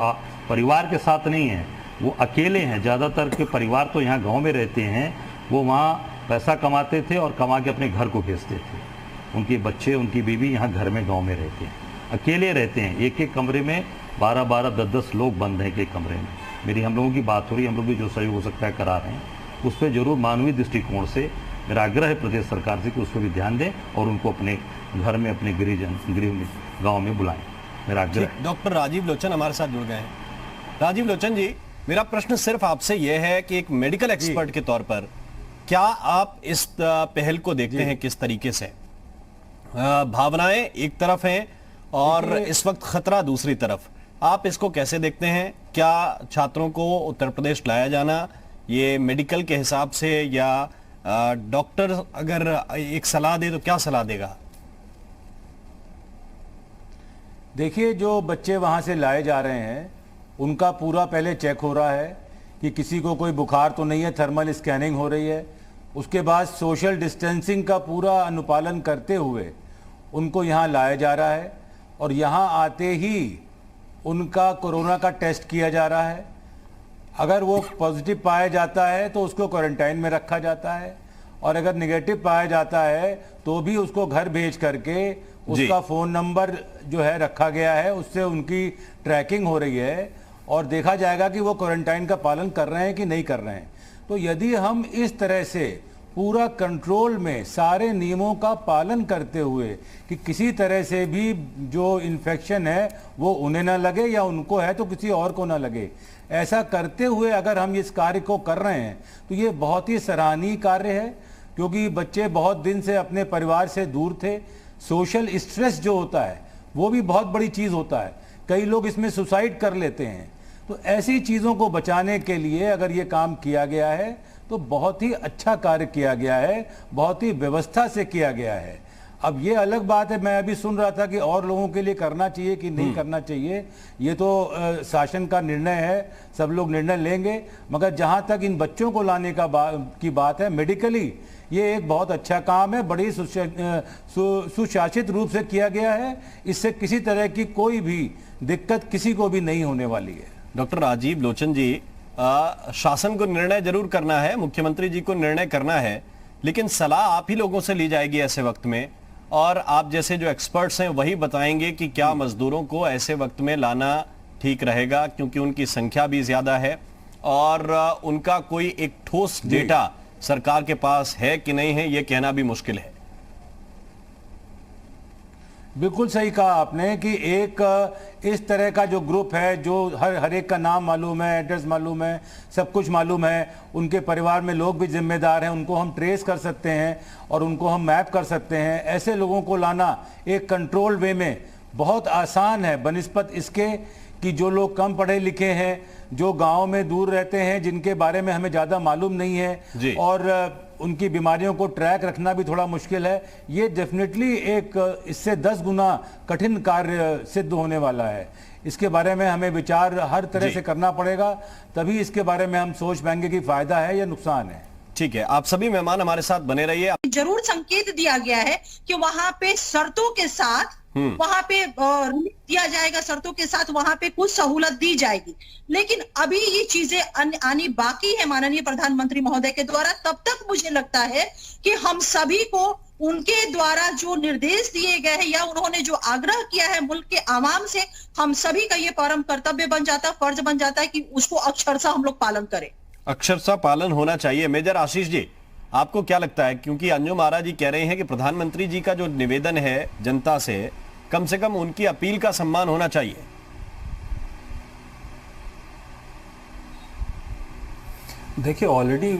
परिवार के साथ नहीं हैं, वो अकेले हैं। ज़्यादातर के परिवार तो यहाँ गांव में रहते हैं, वो वहाँ पैसा कमाते थे और कमा के अपने घर को भेजते थे। उनके बच्चे, उनकी बीवी यहाँ घर में गांव में रहते हैं, अकेले रहते हैं। एक एक कमरे में 12-12, 10-10 लोग बंद हैं एक एक कमरे में। मेरी हम लोगों की बात हो रही है, हम लोग भी जो सहयोग हो सकता है करा रहे हैं, उस पर जरूर मानवीय दृष्टिकोण से मेरा आग्रह है प्रदेश सरकार से कि उस पर भी ध्यान दें और उनको अपने घर में, अपने गृह गाँव में बुलाएं। मेरा आग्रह। डॉक्टर राजीव लोचन हमारे साथ जुड़ गए हैं। राजीव लोचन जी, मेरा प्रश्न सिर्फ आपसे यह है कि एक मेडिकल एक्सपर्ट के तौर पर क्या आप इस पहल को देखते हैं किस तरीके से? भावनाएं एक तरफ हैं और इस वक्त खतरा दूसरी तरफ, आप इसको कैसे देखते हैं? क्या छात्रों को उत्तर प्रदेश लाया जाना ये मेडिकल के हिसाब से, या डॉक्टर अगर एक सलाह दे तो क्या सलाह देगा? देखिए, जो बच्चे वहाँ से लाए जा रहे हैं उनका पूरा पहले चेक हो रहा है कि किसी को कोई बुखार तो नहीं है, थर्मल स्कैनिंग हो रही है। उसके बाद सोशल डिस्टेंसिंग का पूरा अनुपालन करते हुए उनको यहाँ लाया जा रहा है और यहाँ आते ही उनका कोरोना का टेस्ट किया जा रहा है। अगर वो पॉजिटिव पाया जाता है तो उसको क्वारंटाइन में रखा जाता है और अगर नेगेटिव पाया जाता है तो भी उसको घर भेज करके उसका फ़ोन नंबर जो है रखा गया है, उससे उनकी ट्रैकिंग हो रही है और देखा जाएगा कि वो क्वारंटाइन का पालन कर रहे हैं कि नहीं कर रहे हैं। तो यदि हम इस तरह से पूरा कंट्रोल में सारे नियमों का पालन करते हुए कि किसी तरह से भी जो इन्फेक्शन है वो उन्हें ना लगे या उनको है तो किसी और को ना लगे, ऐसा करते हुए अगर हम इस कार्य को कर रहे हैं तो ये बहुत ही सराहनीय कार्य है, क्योंकि बच्चे बहुत दिन से अपने परिवार से दूर थे। सोशल स्ट्रेस जो होता है वो भी बहुत बड़ी चीज़ होता है, कई लोग इसमें सुसाइड कर लेते हैं। तो ऐसी चीज़ों को बचाने के लिए अगर ये काम किया गया है तो बहुत ही अच्छा कार्य किया गया है, बहुत ही व्यवस्था से किया गया है। अब ये अलग बात है, मैं अभी सुन रहा था कि और लोगों के लिए करना चाहिए कि नहीं करना चाहिए, ये तो शासन का निर्णय है, सब लोग निर्णय लेंगे। मगर जहाँ तक इन बच्चों को लाने की बात है, मेडिकली ये एक बहुत अच्छा काम है, बड़ी सुशासित रूप से किया गया है। इससे किसी तरह की कोई भी दिक्कत किसी को भी नहीं होने वाली है। डॉक्टर राजीव लोचन जी, शासन को निर्णय जरूर करना है, मुख्यमंत्री जी को निर्णय करना है, लेकिन सलाह आप ही लोगों से ली जाएगी ऐसे वक्त में, और आप जैसे जो एक्सपर्ट्स हैं वही बताएंगे कि क्या मजदूरों को ऐसे वक्त में लाना ठीक रहेगा, क्योंकि उनकी संख्या भी ज्यादा है और उनका कोई एक ठोस डेटा सरकार के पास है कि नहीं है ये कहना भी मुश्किल है। बिल्कुल सही कहा आपने कि एक इस तरह का जो ग्रुप है, जो हर एक का नाम मालूम है, एड्रेस मालूम है, सब कुछ मालूम है, उनके परिवार में लोग भी जिम्मेदार हैं, उनको हम ट्रेस कर सकते हैं और उनको हम मैप कर सकते हैं। ऐसे लोगों को लाना एक कंट्रोल वे में बहुत आसान है बनिस्बत इसके कि जो लोग कम पढ़े लिखे हैं, जो गाँव में दूर रहते हैं, जिनके बारे में हमें ज़्यादा मालूम नहीं है और उनकी बीमारियों को ट्रैक रखना भी थोड़ा मुश्किल है। ये डेफिनेटली एक इससे 10 गुना कठिन कार्य सिद्ध होने वाला है। इसके बारे में हमें विचार हर तरह से करना पड़ेगा, तभी इसके बारे में हम सोच पाएंगे कि फायदा है या नुकसान है। ठीक है, आप सभी मेहमान हमारे साथ बने रहिए। जरूर संकेत दिया गया है कि वहां पे शर्तों के साथ वहां पे दिया जाएगा, शर्तों के साथ वहां पे कुछ सहूलत दी जाएगी, लेकिन अभी ये चीजें आनी बाकी है माननीय प्रधानमंत्री महोदय के द्वारा। तब तक मुझे लगता है कि हम सभी को उनके द्वारा जो निर्देश दिए गए हैं या उन्होंने जो आग्रह किया है मुल्क के आवाम से, हम सभी का ये परम कर्तव्य बन जाता है, फर्ज बन जाता है कि उसको अक्षरशः हम लोग पालन करें। अक्षरशः पालन होना चाहिए। मेजर आशीष जी, आपको क्या लगता है? क्योंकि अंजुम आरा जी कह रहे हैं कि प्रधानमंत्री जी का जो निवेदन है जनता से कम उनकी अपील का सम्मान होना चाहिए। देखिए, ऑलरेडी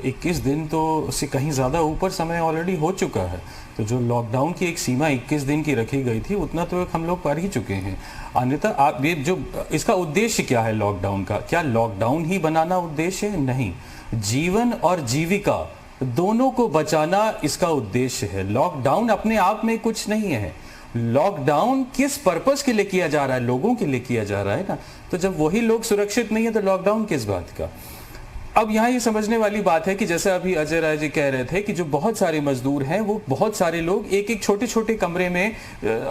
21 दिन तो उससे कहीं ज़्यादा ऊपर समय ऑलरेडी हो चुका है। तो जो लॉकडाउन की एक सीमा 21 दिन की रखी गई थी उतना तो हम लोग कर ही चुके हैं। अन्यथा आप ये जो इसका उद्देश्य क्या है लॉकडाउन का? क्या लॉकडाउन ही बनाना उद्देश्य है? नहीं, जीवन और जीविका दोनों को बचाना इसका उद्देश्य है। लॉकडाउन अपने आप में कुछ नहीं है। लॉकडाउन किस पर्पस के लिए किया जा रहा है? लोगों के लिए किया जा रहा है ना। तो जब वही लोग सुरक्षित नहीं है तो लॉकडाउन किस बात का? अब यहाँ ये समझने वाली बात है कि जैसे अभी अजय राय जी कह रहे थे कि जो बहुत सारे मजदूर हैं वो बहुत सारे लोग एक एक छोटे छोटे कमरे में,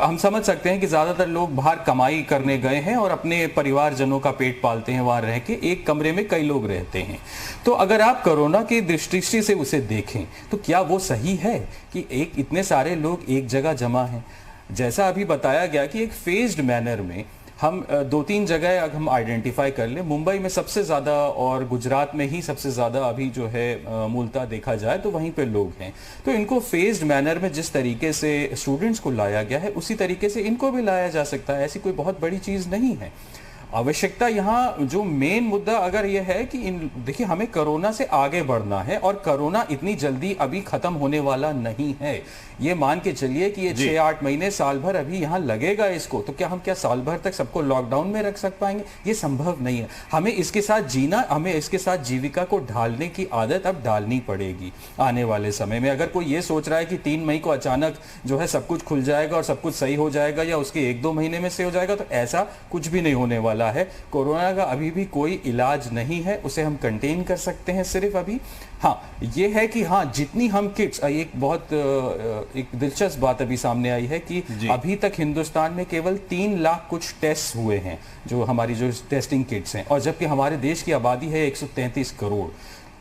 हम समझ सकते हैं कि ज्यादातर लोग बाहर कमाई करने गए हैं और अपने परिवारजनों का पेट पालते हैं, वहां रह के एक कमरे में कई लोग रहते हैं। तो अगर आप कोरोना की दृष्टि से उसे देखें तो क्या वो सही है कि एक इतने सारे लोग एक जगह जमा हैं? जैसा अभी बताया गया कि एक फेज्ड मैनर में हम 2-3 जगह अगर हम आइडेंटिफाई कर लें, मुंबई में सबसे ज़्यादा और गुजरात में ही सबसे ज़्यादा अभी जो है मूलतः देखा जाए तो वहीं पे लोग हैं। तो इनको फेज्ड मैनर में जिस तरीके से स्टूडेंट्स को लाया गया है उसी तरीके से इनको भी लाया जा सकता है, ऐसी कोई बहुत बड़ी चीज़ नहीं है। आवश्यकता यहाँ जो मेन मुद्दा अगर यह है कि देखिए हमें कोरोना से आगे बढ़ना है और कोरोना इतनी जल्दी अभी खत्म होने वाला नहीं है। ये मान के चलिए कि ये 6-8 महीने साल भर अभी यहाँ लगेगा इसको, तो क्या साल भर तक सबको लॉकडाउन में रख पाएंगे? ये संभव नहीं है। हमें इसके साथ जीना, हमें इसके साथ जीविका को ढालने की आदत अब डालनी पड़ेगी आने वाले समय में। अगर कोई ये सोच रहा है कि 3 मई को अचानक जो है सब कुछ खुल जाएगा और सब कुछ सही हो जाएगा या उसके 1-2 महीने में से हो जाएगा, तो ऐसा कुछ भी नहीं होने वाला है। कोरोना का अभी भी कोई इलाज नहीं है, उसे हम कंटेन कर सकते हैं सिर्फ अभी। हाँ, ये है कि हाँ, जितनी हम किट्स, एक बहुत एक दिलचस्प बात अभी सामने आई है कि अभी तक हिंदुस्तान में केवल 3 लाख कुछ टेस्ट हुए हैं, जो हमारी जो टेस्टिंग किट्स हैं, और जबकि हमारे देश की आबादी है 133 करोड़।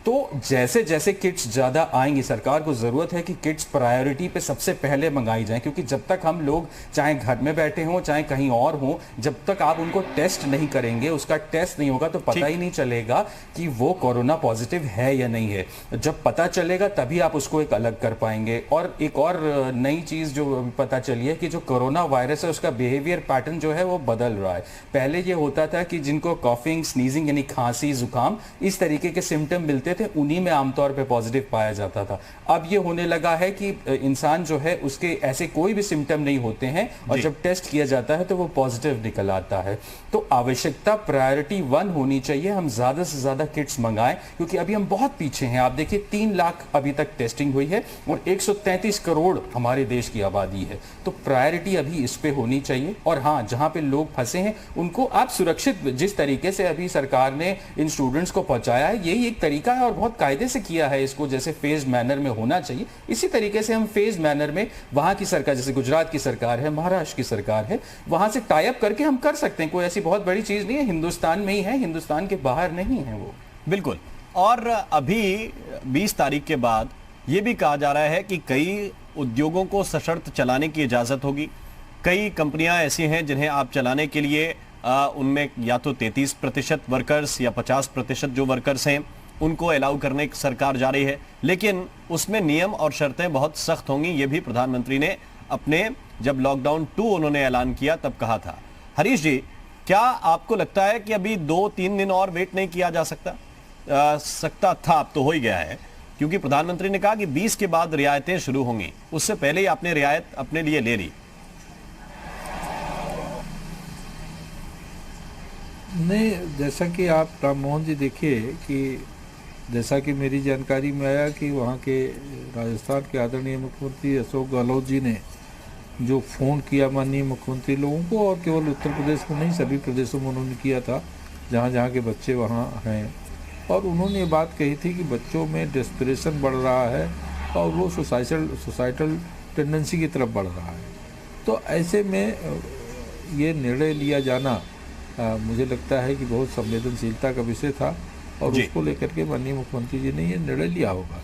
तो जैसे जैसे किट्स ज़्यादा आएंगी, सरकार को ज़रूरत है कि किट्स प्रायोरिटी पे सबसे पहले मंगाई जाएं, क्योंकि जब तक हम लोग चाहे घर में बैठे हों चाहे कहीं और हों, जब तक आप उनको टेस्ट नहीं करेंगे, उसका टेस्ट नहीं होगा तो पता ही नहीं चलेगा कि वो कोरोना पॉजिटिव है या नहीं है। जब पता चलेगा तभी आप उसको एक अलग कर पाएंगे। और एक और नई चीज़ जो पता चली है कि जो कोरोना वायरस है उसका बिहेवियर पैटर्न जो है वो बदल रहा है। पहले ये होता था कि जिनको कॉफिंग, स्नीजिंग यानी खांसी, जुकाम, इस तरीके के सिम्टम मिलते थे, उन्हीं में आमतौर पे पॉजिटिव पाया जाता था। अब ये होने लगा है कि इंसान जो है उसके ऐसे कोई भी सिम्टम नहीं होते हैं और जब टेस्ट किया जाता है तो वो पॉजिटिव निकल आता है। तो आवश्यकता प्रायोरिटी 1 होनी चाहिए, हम ज्यादा से ज्यादा किट्स मंगाएं, क्योंकि अभी हम बहुत पीछे हैं। आप देखिए 3 लाख अभी तक टेस्टिंग हुई है और 133 करोड़ हमारे देश की आबादी है। तो प्रायोरिटी अभी इस पे होनी चाहिए। और हाँ, जहां पे लोग फंसे हैं उनको आप सुरक्षित, जिस तरीके से अभी सरकार ने इन स्टूडेंट्स को पहुंचाया है, यही एक तरीका है और बहुत कायदे से किया है इसको, जैसे फेज मैनर में होना चाहिए। इसी तरीके से हम फेज मैनर में वहां की सरकार, जैसे गुजरात की सरकार है, महाराष्ट्र की सरकार है, वहां से टाई अप करके हम कर सकते हैं। कोई ऐसी बहुत बड़ी चीज नहीं है, हिंदुस्तान में ही है, हिंदुस्तान के बाहर नहीं है वो। बिल्कुल। और अभी 20 तारीख के बाद ये भी कहा जा रहा है कि कई उद्योगों को सशर्त चलाने की इजाजत होगी। कई कंपनियां ऐसी हैं जिन्हें आप चलाने के लिए उनमें या तो 33% वर्कर्स या 50% जो वर्कर्स हैं उनको अलाउ करने की सरकार जा रही है, लेकिन उसमें नियम और शर्तें बहुत सख्त होंगी। ये भी प्रधानमंत्री ने अपने जब लॉकडाउन 2 उन्होंने ऐलान किया तब कहा था। हरीश जी, क्या आपको लगता है कि अभी 2-3 दिन और वेट नहीं किया जा सकता था? अब तो हो ही गया है, क्योंकि प्रधानमंत्री ने कहा कि 20 के बाद रियायतें शुरू होंगी, उससे पहले ही आपने रियायत अपने लिए ले ली। नहीं, जैसा कि आप राम मोहन जी देखिए कि जैसा कि मेरी जानकारी में आया कि वहाँ के राजस्थान के आदरणीय मुख्यमंत्री अशोक गहलोत जी ने जो फ़ोन किया माननीय मुख्यमंत्री लोगों को, और केवल उत्तर प्रदेश में नहीं सभी प्रदेशों में उन्होंने किया था जहाँ जहाँ के बच्चे वहाँ हैं, और उन्होंने ये बात कही थी कि बच्चों में डेस्परेशन बढ़ रहा है और वो सोसाइटल टेंडेंसी की तरफ बढ़ रहा है। तो ऐसे में ये निर्णय लिया जाना मुझे लगता है कि बहुत संवेदनशीलता का विषय था, और उसको लेकर के माननीय मुख्यमंत्री जी ने ये निर्णय लिया होगा।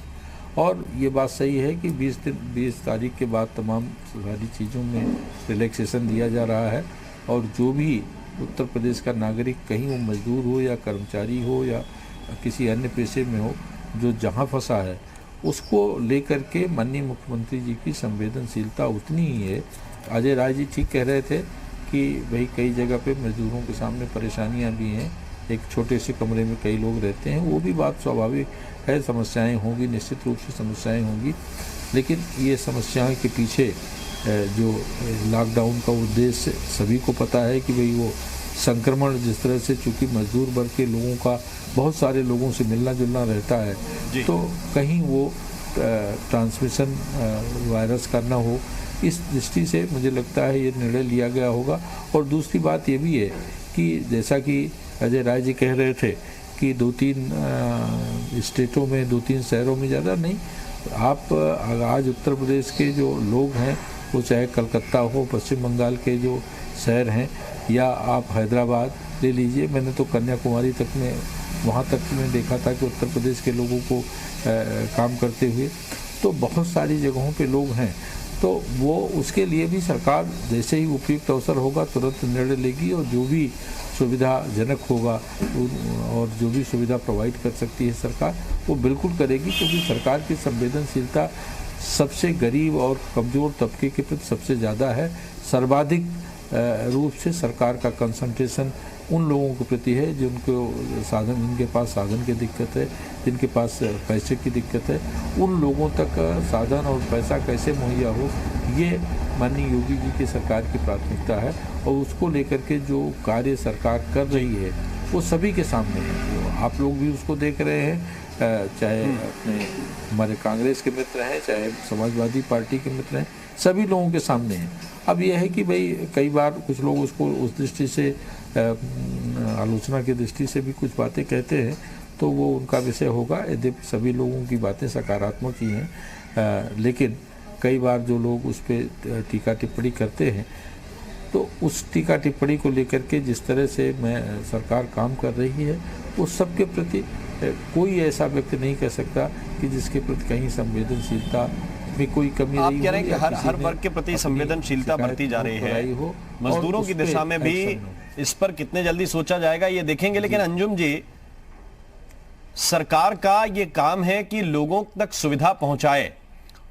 और ये बात सही है कि 20 तारीख के बाद तमाम सारी चीज़ों में रिलैक्सेशन दिया जा रहा है, और जो भी उत्तर प्रदेश का नागरिक, कहीं वो मजदूर हो या कर्मचारी हो या किसी अन्य पेशे में हो, जो जहाँ फंसा है उसको लेकर के माननीय मुख्यमंत्री जी की संवेदनशीलता उतनी ही है। अजय राय जी ठीक कह रहे थे कि भाई कई जगह पे मजदूरों के सामने परेशानियां भी हैं, एक छोटे से कमरे में कई लोग रहते हैं, वो भी बात स्वाभाविक है, समस्याएं होंगी, निश्चित रूप से समस्याएं होंगी। लेकिन ये समस्याएं के पीछे जो लॉकडाउन का उद्देश्य सभी को पता है कि भाई वो संक्रमण जिस तरह से, चूँकि मजदूर वर्ग के लोगों का बहुत सारे लोगों से मिलना जुलना रहता है, तो कहीं वो ट्रांसमिशन वायरस का ना हो, इस दृष्टि से मुझे लगता है ये निर्णय लिया गया होगा। और दूसरी बात ये भी है कि जैसा कि अजय राय जी कह रहे थे कि 2-3 स्टेटों में, 2-3 शहरों में ज़्यादा नहीं। आप आज उत्तर प्रदेश के जो लोग हैं, वो चाहे कलकत्ता हो, पश्चिम बंगाल के जो शहर हैं, या आप हैदराबाद ले लीजिए। मैंने तो कन्याकुमारी तक में, वहाँ तक में देखा था कि उत्तर प्रदेश के लोगों को काम करते हुए। तो बहुत सारी जगहों पे लोग हैं, तो वो उसके लिए भी सरकार जैसे ही उपयुक्त अवसर होगा तुरंत निर्णय लेगी, और जो भी सुविधाजनक होगा और जो भी सुविधा प्रोवाइड कर सकती है सरकार, वो बिल्कुल करेगी। क्योंकि सरकार की संवेदनशीलता सबसे गरीब और कमज़ोर तबके के प्रति सबसे ज़्यादा है। सर्वाधिक रूप से सरकार का कंसंट्रेशन उन लोगों के प्रति है जिनको साधन, जिनके पास साधन की दिक्कत है, जिनके पास पैसे की दिक्कत है। उन लोगों तक साधन और पैसा कैसे मुहैया हो, ये माननीय योगी जी की सरकार की प्राथमिकता है। और उसको लेकर के जो कार्य सरकार कर रही है वो सभी के सामने है। आप लोग भी उसको देख रहे हैं, चाहे अपने हमारे कांग्रेस के मित्र हैं, चाहे समाजवादी पार्टी के मित्र हैं, सभी लोगों के सामने हैं। अब यह है कि भाई कई बार कुछ लोग उसको उस दृष्टि से, आलोचना की दृष्टि से भी कुछ बातें कहते हैं, तो वो उनका विषय होगा। यदि सभी लोगों की बातें सकारात्मक ही हैं, लेकिन कई बार जो लोग उस पर टीका टिप्पणी करते हैं, तो उस टीका टिप्पणी को लेकर के जिस तरह से सरकार काम कर रही है, वो सबके प्रति कोई ऐसा व्यक्ति नहीं कह सकता कि जिसके प्रति कहीं संवेदनशीलता में कोई कमी आप कह रहे हैं कि हर वर्ग के प्रति संवेदनशीलता बढ़ती जा रही है। मजदूरों की दिशा में भी इस पर कितने जल्दी सोचा जाएगा ये देखेंगे। लेकिन अंजुम जी, सरकार का ये काम है कि लोगों तक सुविधा पहुंचाए,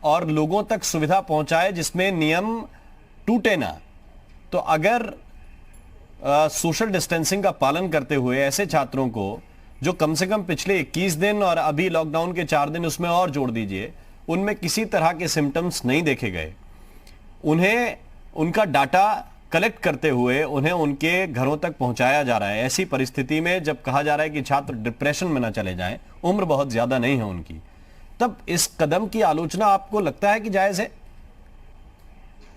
और लोगों तक सुविधा पहुंचाए जिसमें नियम टूटे ना। तो अगर सोशल डिस्टेंसिंग का पालन करते हुए ऐसे छात्रों को जो कम से कम पिछले 21 दिन और अभी लॉकडाउन के 4 दिन उसमें और जोड़ दीजिए, उनमें किसी तरह के सिम्टम्स नहीं देखे गए, उन्हें उनका डाटा कलेक्ट करते हुए उन्हें उनके घरों तक पहुंचाया जा रहा है। ऐसी परिस्थिति में जब कहा जा रहा है कि छात्र डिप्रेशन में ना चले जाएं, उम्र बहुत ज्यादा नहीं है उनकी, तब इस कदम की आलोचना आपको लगता है कि जायज है?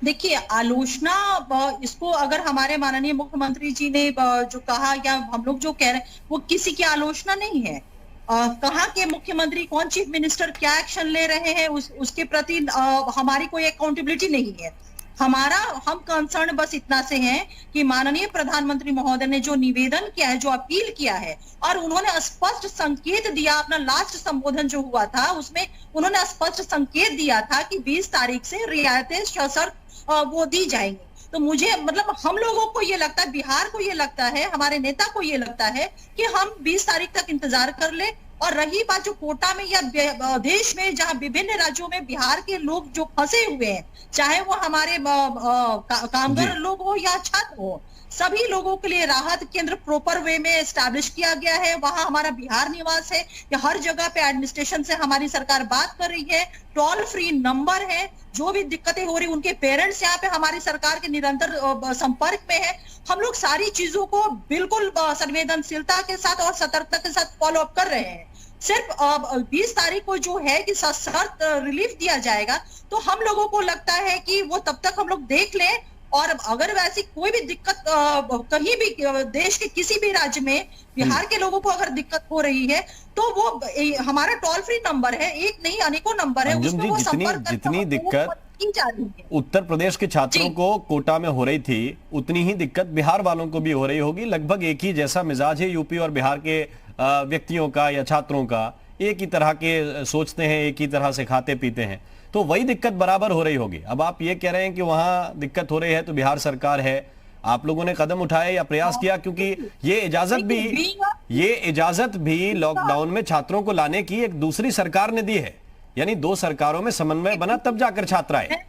देखिए, आलोचना इसको अगर हमारे माननीय मुख्यमंत्री जी ने जो कहा या हम लोग जो कह रहे हैं, वो किसी की आलोचना नहीं है। कहाँ के मुख्यमंत्री, कौन चीफ मिनिस्टर क्या एक्शन ले रहे हैं उसके प्रति हमारी कोई अकाउंटेबिलिटी नहीं है। हम कंसर्न बस इतना से हैं कि माननीय प्रधानमंत्री महोदय ने जो निवेदन किया है, जो अपील किया है, और उन्होंने स्पष्ट संकेत दिया, अपना लास्ट संबोधन जो हुआ था उसमें उन्होंने स्पष्ट संकेत दिया था कि 20 तारीख से रियायतें सशर्त वो दी जाएंगी। तो मुझे मतलब हम लोगों को ये लगता है, बिहार को ये लगता है, हमारे नेता को ये लगता है कि हम 20 तारीख तक इंतजार कर ले। और रही बात जो कोटा में या देश में जहां विभिन्न राज्यों में बिहार के लोग जो फंसे हुए हैं, चाहे वो हमारे कामगार लोग हो या छात्र हो, सभी लोगों के लिए राहत केंद्र प्रॉपर वे में एस्टैब्लिश किया गया है। वहां हमारा बिहार निवास है कि हर जगह पे एडमिनिस्ट्रेशन से हमारी सरकार बात कर रही है, टोल फ्री नंबर है, जो भी दिक्कतें हो रही उनके पेरेंट्स यहाँ पे हमारी सरकार के निरंतर संपर्क में है। हम लोग सारी चीजों को बिल्कुल संवेदनशीलता के साथ और सतर्कता के साथ फॉलो अप कर रहे हैं। सिर्फ 20 तारीख को जो है कि सशर्त रिलीफ दिया जाएगा, तो हम लोगों को लगता है कि वो तब तक हम लोग देख लें। और अगर वैसी कोई भी दिक्कत कहीं भी देश के किसी भी राज्य में बिहार के लोगों को अगर दिक्कत हो रही है, तो वो हमारा टोल फ्री नंबर है, एक नहीं अनेकों नंबर है, उसमें वो जितनी दिक्कत की जा रही है उत्तर प्रदेश के छात्रों को कोटा में हो रही थी, उतनी ही दिक्कत बिहार वालों को भी हो रही होगी। लगभग एक ही जैसा मिजाज है यूपी और बिहार के व्यक्तियों का या छात्रों का, एक ही तरह के सोचते हैं, एक ही तरह से खाते पीते हैं, तो वही दिक्कत बराबर हो रही होगी। अब आप ये कह रहे हैं कि वहां दिक्कत हो रही है तो बिहार सरकार है, आप लोगों ने कदम उठाए या प्रयास किया? क्योंकि ये इजाजत भी लॉकडाउन में छात्रों को लाने की एक दूसरी सरकार ने दी है, यानी 2 सरकारों में समन्वय बना तब जाकर छात्र आए।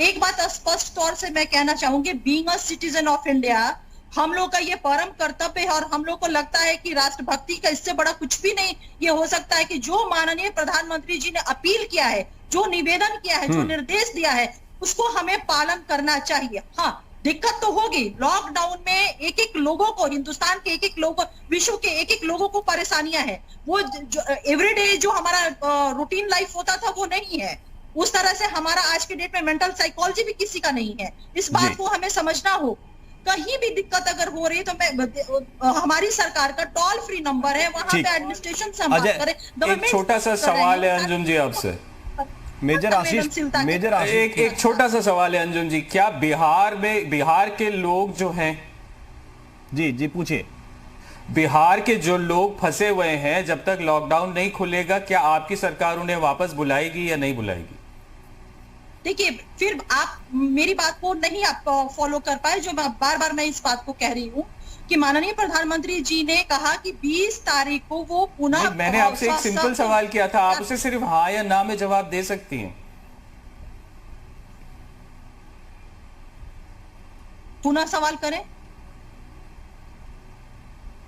एक बात स्पष्ट तौर से मैं कहना चाहूंगी, being a citizen of India, हम लोग का ये परम कर्तव्य है और हम लोग को लगता है कि राष्ट्रभक्ति का इससे बड़ा कुछ भी नहीं ये हो सकता है कि जो माननीय प्रधानमंत्री जी ने अपील किया है, जो निवेदन किया है, जो निर्देश दिया है, उसको हमें पालन करना चाहिए। हाँ, दिक्कत तो होगी, लॉकडाउन में एक एक लोगों को, हिंदुस्तान के एक एक लोगों, विश्व के एक एक लोगों को परेशानियां हैं। वो एवरीडे जो हमारा रूटीन लाइफ होता था वो नहीं है, उस तरह से हमारा आज के डेट में मेंटल साइकोलॉजी भी किसी का नहीं है। इस बात को हमें समझना हो। कहीं भी दिक्कत अगर हो रही है तो मैं हमारी सरकार का टोल फ्री नंबर है, वहां पे एडमिनिस्ट्रेशन से हम बात करें। एक छोटा सा सवाल है अंजुम जी आपसे, मेजर आशीष, एक छोटा सा सवाल है अंजुम जी, क्या बिहार के लोग जो हैं, जी पूछिए, बिहार के जो लोग फंसे हुए हैं, जब तक लॉकडाउन नहीं खुलेगा क्या आपकी सरकार उन्हें वापस बुलाएगी या नहीं बुलाएगी? देखिए, फिर आप मेरी बात को नहीं आप फॉलो कर पाए, जो बार बार मैं इस बात को कह रही हूँ कि माननीय प्रधानमंत्री जी ने कहा कि 20 तारीख को वो पुनः, मैंने आपसे एक सिंपल सवाल किया था, आप उसे सिर्फ हाँ या ना में जवाब दे सकती हैं। पुनः सवाल करें।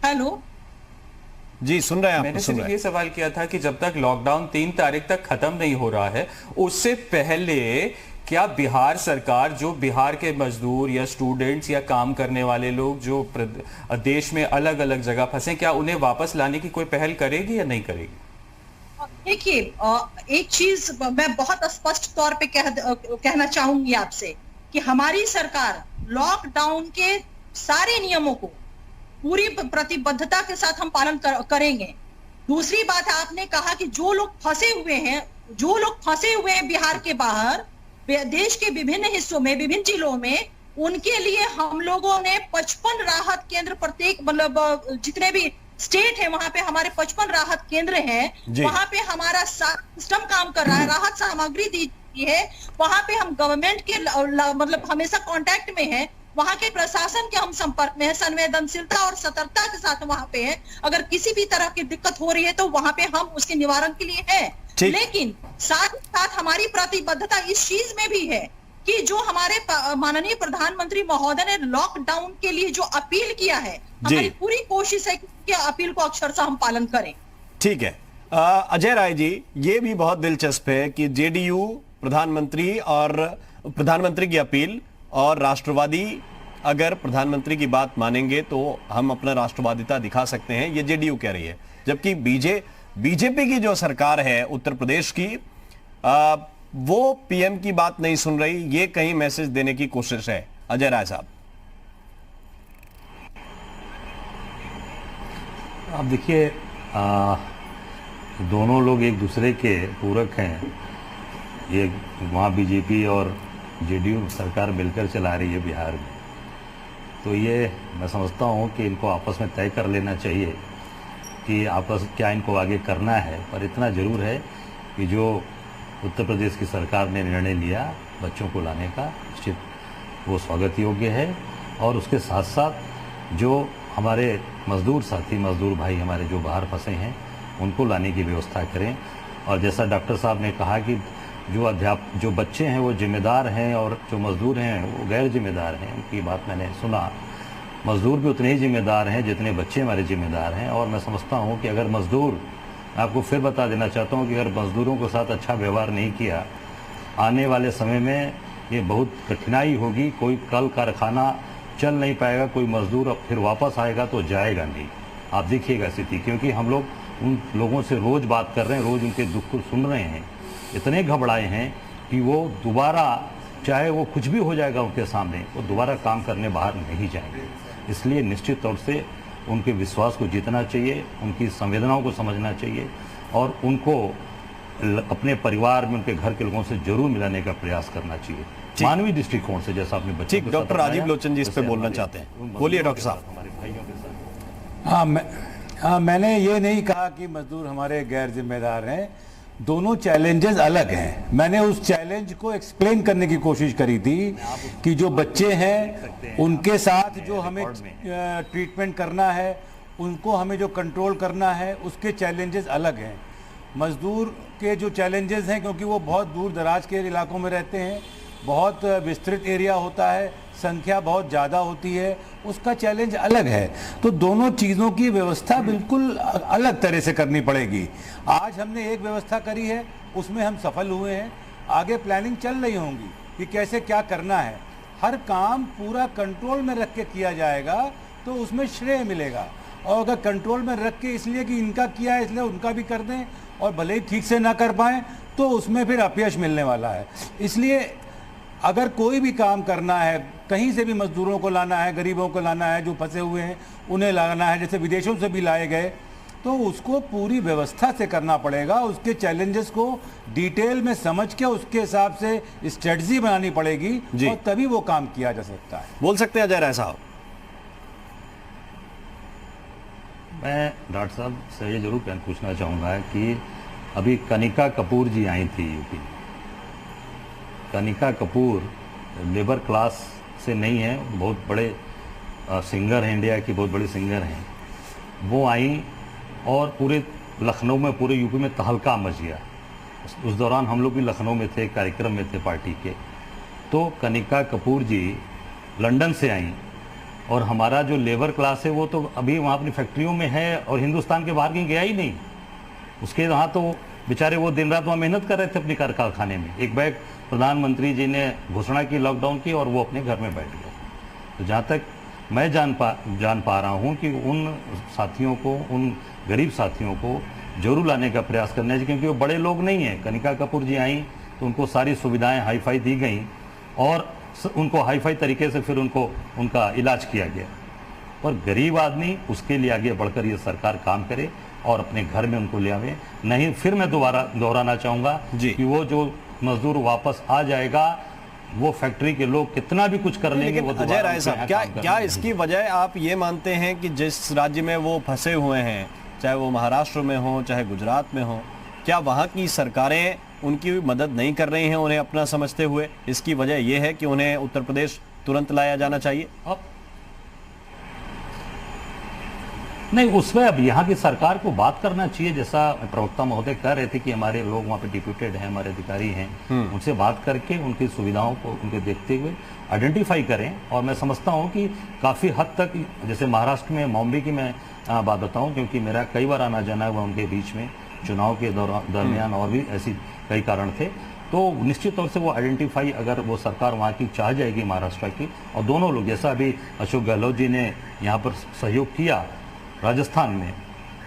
हेलो जी, सुन रहे हैं आप? मैंने सिर्फ ये सवाल किया था कि जब तक लॉकडाउन 3 तारीख तक खत्म नहीं हो रहा है, उससे पहले क्या बिहार सरकार जो बिहार के मजदूर या स्टूडेंट्स या काम करने वाले लोग जो देश में अलग अलग जगह फंसे, क्या उन्हें वापस लाने की कोई पहल करेगी या नहीं करेगी? देखिए, एक चीज मैं बहुत स्पष्ट तौर पे कहना चाहूंगी आपसे कि हमारी सरकार लॉकडाउन के सारे नियमों को पूरी प्रतिबद्धता के साथ हम पालन करेंगे। दूसरी बात है, आपने कहा कि जो लोग फंसे हुए हैं बिहार के बाहर, देश के विभिन्न हिस्सों में, विभिन्न जिलों में, उनके लिए हम लोगों ने 55 राहत केंद्र, प्रत्येक मतलब जितने भी स्टेट है वहां पे हमारे 55 राहत केंद्र हैं, वहां पे हमारा सिस्टम काम कर रहा है, राहत सामग्री दी है, वहां पे हम गवर्नमेंट के मतलब हमेशा कांटेक्ट में है, वहां के प्रशासन के हम संपर्क में है, संवेदनशीलता और सतर्कता के साथ वहां पे है। अगर किसी भी तरह की दिक्कत हो रही है तो वहां पे हम उसके निवारण के लिए है, लेकिन साथ ही साथ हमारी प्रतिबद्धता इस चीज में भी है कि जो हमारे माननीय प्रधानमंत्री महोदय ने लॉकडाउन के लिए जो अपील किया है, हमारी पूरी कोशिश है कि अपील को अक्षरशः हम पालन करें। ठीक है। अजय राय जी, ये भी बहुत दिलचस्प है कि जेडीयू प्रधानमंत्री की अपील और राष्ट्रवादी अगर प्रधानमंत्री की बात मानेंगे तो हम अपना राष्ट्रवादिता दिखा सकते हैं, ये जेडीयू कह रही है, जबकि बीजेपी की जो सरकार है उत्तर प्रदेश की, वो पीएम की बात नहीं सुन रही, ये कहीं मैसेज देने की कोशिश है। अजय राय साहब, आप देखिए, दोनों लोग एक दूसरे के पूरक हैं। ये वहाँ बीजेपी और जेडीयू सरकार मिलकर चला रही है बिहार में, तो ये मैं समझता हूँ कि इनको आपस में तय कर लेना चाहिए कि आपस क्या इनको आगे करना है। पर इतना जरूर है कि जो उत्तर प्रदेश की सरकार ने निर्णय लिया बच्चों को लाने का, निश्चित वो स्वागत योग्य है। और उसके साथ साथ जो हमारे मजदूर साथी, मजदूर भाई हमारे जो बाहर फंसे हैं, उनको लाने की व्यवस्था करें। और जैसा डॉक्टर साहब ने कहा कि जो बच्चे हैं वो जिम्मेदार हैं और जो मजदूर हैं वो गैर जिम्मेदार हैं, उनकी बात मैंने सुना। मजदूर भी उतने ही जिम्मेदार हैं जितने बच्चे हमारे जिम्मेदार हैं। और मैं समझता हूँ कि अगर मजदूर, आपको फिर बता देना चाहता हूँ कि अगर मजदूरों के साथ अच्छा व्यवहार नहीं किया, आने वाले समय में ये बहुत कठिनाई होगी। कोई कल कारखाना चल नहीं पाएगा, कोई मजदूर अब फिर वापस आएगा तो जाएगा नहीं। आप देखिएगा स्थिति, क्योंकि हम लोग उन लोगों से रोज़ बात कर रहे हैं, रोज़ उनके दुख को सुन रहे हैं, इतने घबराए हैं कि वो दोबारा, चाहे वो कुछ भी हो जाएगा उनके सामने, वो दोबारा काम करने बाहर नहीं जाएंगे। इसलिए निश्चित तौर से उनके विश्वास को जीतना चाहिए, उनकी संवेदनाओं को समझना चाहिए और उनको अपने परिवार में, उनके घर के लोगों से जरूर मिलाने का प्रयास करना चाहिए, मानवीय दृष्टिकोण से, जैसा आपने बच्चों के साथ। डॉक्टर राजीव लोचन जी इस पे बोलना चाहते हैं, बोलिए डॉक्टर साहब। हमारे भाइयों के साथ मैंने ये नहीं कहा कि मजदूर हमारे गैर जिम्मेदार हैं, दोनों चैलेंजेस अलग हैं। मैंने उस चैलेंज को एक्सप्लेन करने की कोशिश करी थी कि जो बच्चे हैं उनके साथ जो हमें ट्रीटमेंट करना है, उनको हमें जो कंट्रोल करना है, उसके चैलेंजेस अलग हैं। मजदूर के जो चैलेंजेस हैं, क्योंकि वो बहुत दूर दराज के इलाकों में रहते हैं, बहुत विस्तृत एरिया होता है, संख्या बहुत ज़्यादा होती है, उसका चैलेंज अलग है। तो दोनों चीज़ों की व्यवस्था बिल्कुल अलग तरह से करनी पड़ेगी। आज हमने एक व्यवस्था करी है, उसमें हम सफल हुए हैं, आगे प्लानिंग चल रही होंगी कि कैसे क्या करना है। हर काम पूरा कंट्रोल में रख के किया जाएगा तो उसमें श्रेय मिलेगा, और अगर कंट्रोल में रख के इसलिए कि इनका किया है इसलिए उनका भी कर दें और भले ही ठीक से ना कर पाएँ तो उसमें फिर अपयश मिलने वाला है। इसलिए अगर कोई भी काम करना है, कहीं से भी मजदूरों को लाना है, गरीबों को लाना है, जो फंसे हुए हैं उन्हें लाना है, जैसे विदेशों से भी लाए गए, तो उसको पूरी व्यवस्था से करना पड़ेगा। उसके चैलेंजेस को डिटेल में समझ के उसके हिसाब से स्ट्रेटजी बनानी पड़ेगी और तभी वो काम किया जा सकता है। बोल सकते हैं अजय राय साहब। मैं डॉक्टर साहब से ये जरूर पूछना चाहूँगा कि अभी कनिका कपूर जी आई थी UP. Kanika Kapoor labour class से नहीं है, बहुत बड़े सिंगर हैं, इंडिया की बहुत बड़ी सिंगर हैं। वो आई और पूरे लखनऊ में, पूरे यूपी में तहलका मच गया। उस दौरान हम लोग भी लखनऊ में थे, कार्यक्रम में थे पार्टी के। तो कनिका कपूर जी लंदन से आई और हमारा जो लेबर क्लास है वो तो अभी वहाँ अपनी फैक्ट्रियों में है और हिंदुस्तान के बाहर कहीं गया ही नहीं। उसके वहाँ तो बेचारे वो दिन रात वहाँ मेहनत कर रहे थे अपनी कारखाने में। एक बैग प्रधानमंत्री जी ने घोषणा की लॉकडाउन की और वो अपने घर में बैठ गए। तो जहाँ तक मैं जान पा रहा हूँ कि उन साथियों को, उन गरीब साथियों को जरूर लाने का प्रयास करना चाहिए, क्योंकि वो बड़े लोग नहीं हैं। कनिका कपूर जी आई तो उनको सारी सुविधाएं हाईफाई दी गई और उनको हाईफाई तरीके से फिर उनका इलाज किया गया। और गरीब आदमी, उसके लिए आगे बढ़कर ये सरकार काम करे और अपने घर में उनको ले आवे। नहीं, फिर मैं दोबारा दोहराना चाहूँगा कि वो जो मजदूर वापस आ जाएगा, वो फैक्ट्री के लोग कितना भी कुछ कर लेंगे। वो अजय राय साहब, क्या इसकी वजह आप ये मानते हैं कि जिस राज्य में वो फंसे हुए हैं, चाहे वो महाराष्ट्र में हो चाहे गुजरात में हो, क्या वहाँ की सरकारें उनकी मदद नहीं कर रही हैं उन्हें अपना समझते हुए? इसकी वजह यह है कि उन्हें उत्तर प्रदेश तुरंत लाया जाना चाहिए। नहीं, उसमें अब यहाँ की सरकार को बात करना चाहिए, जैसा प्रवक्ता महोदय कह रहे थे कि हमारे लोग वहाँ पे डिप्यूटेड हैं, हमारे अधिकारी हैं, उनसे बात करके उनकी सुविधाओं को उनके देखते हुए आइडेंटिफाई करें। और मैं समझता हूँ कि काफ़ी हद तक, जैसे महाराष्ट्र में मुंबई की मैं बात बताऊँ, क्योंकि मेरा कई बार आना जाना हुआ उनके बीच में चुनाव के दरमियान, और भी ऐसी कई कारण थे। तो निश्चित तौर से वो आइडेंटिफाई, अगर वो सरकार वहाँ की चाह जाएगी महाराष्ट्र की, और दोनों लोग, जैसा अभी अशोक गहलोत जी ने यहाँ पर सहयोग किया राजस्थान में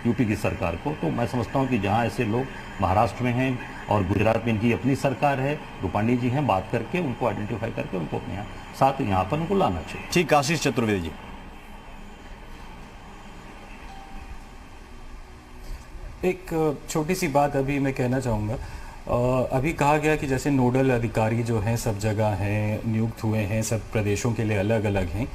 यूपी की सरकार को, तो मैं समझता हूँ कि जहाँ ऐसे लोग महाराष्ट्र में हैं और गुजरात में इनकी अपनी सरकार है, रूपाणी जी हैं, बात करके उनको आइडेंटिफाई करके उनको अपने साथ यहाँ पर उनको लाना चाहिए। ठीक, आशीष चतुर्वेदी जी। एक छोटी सी बात अभी मैं कहना चाहूँगा। अभी कहा गया कि जैसे नोडल अधिकारी जो हैं सब जगह हैं, नियुक्त हुए हैं, सब प्रदेशों के लिए अलग अलग हैं।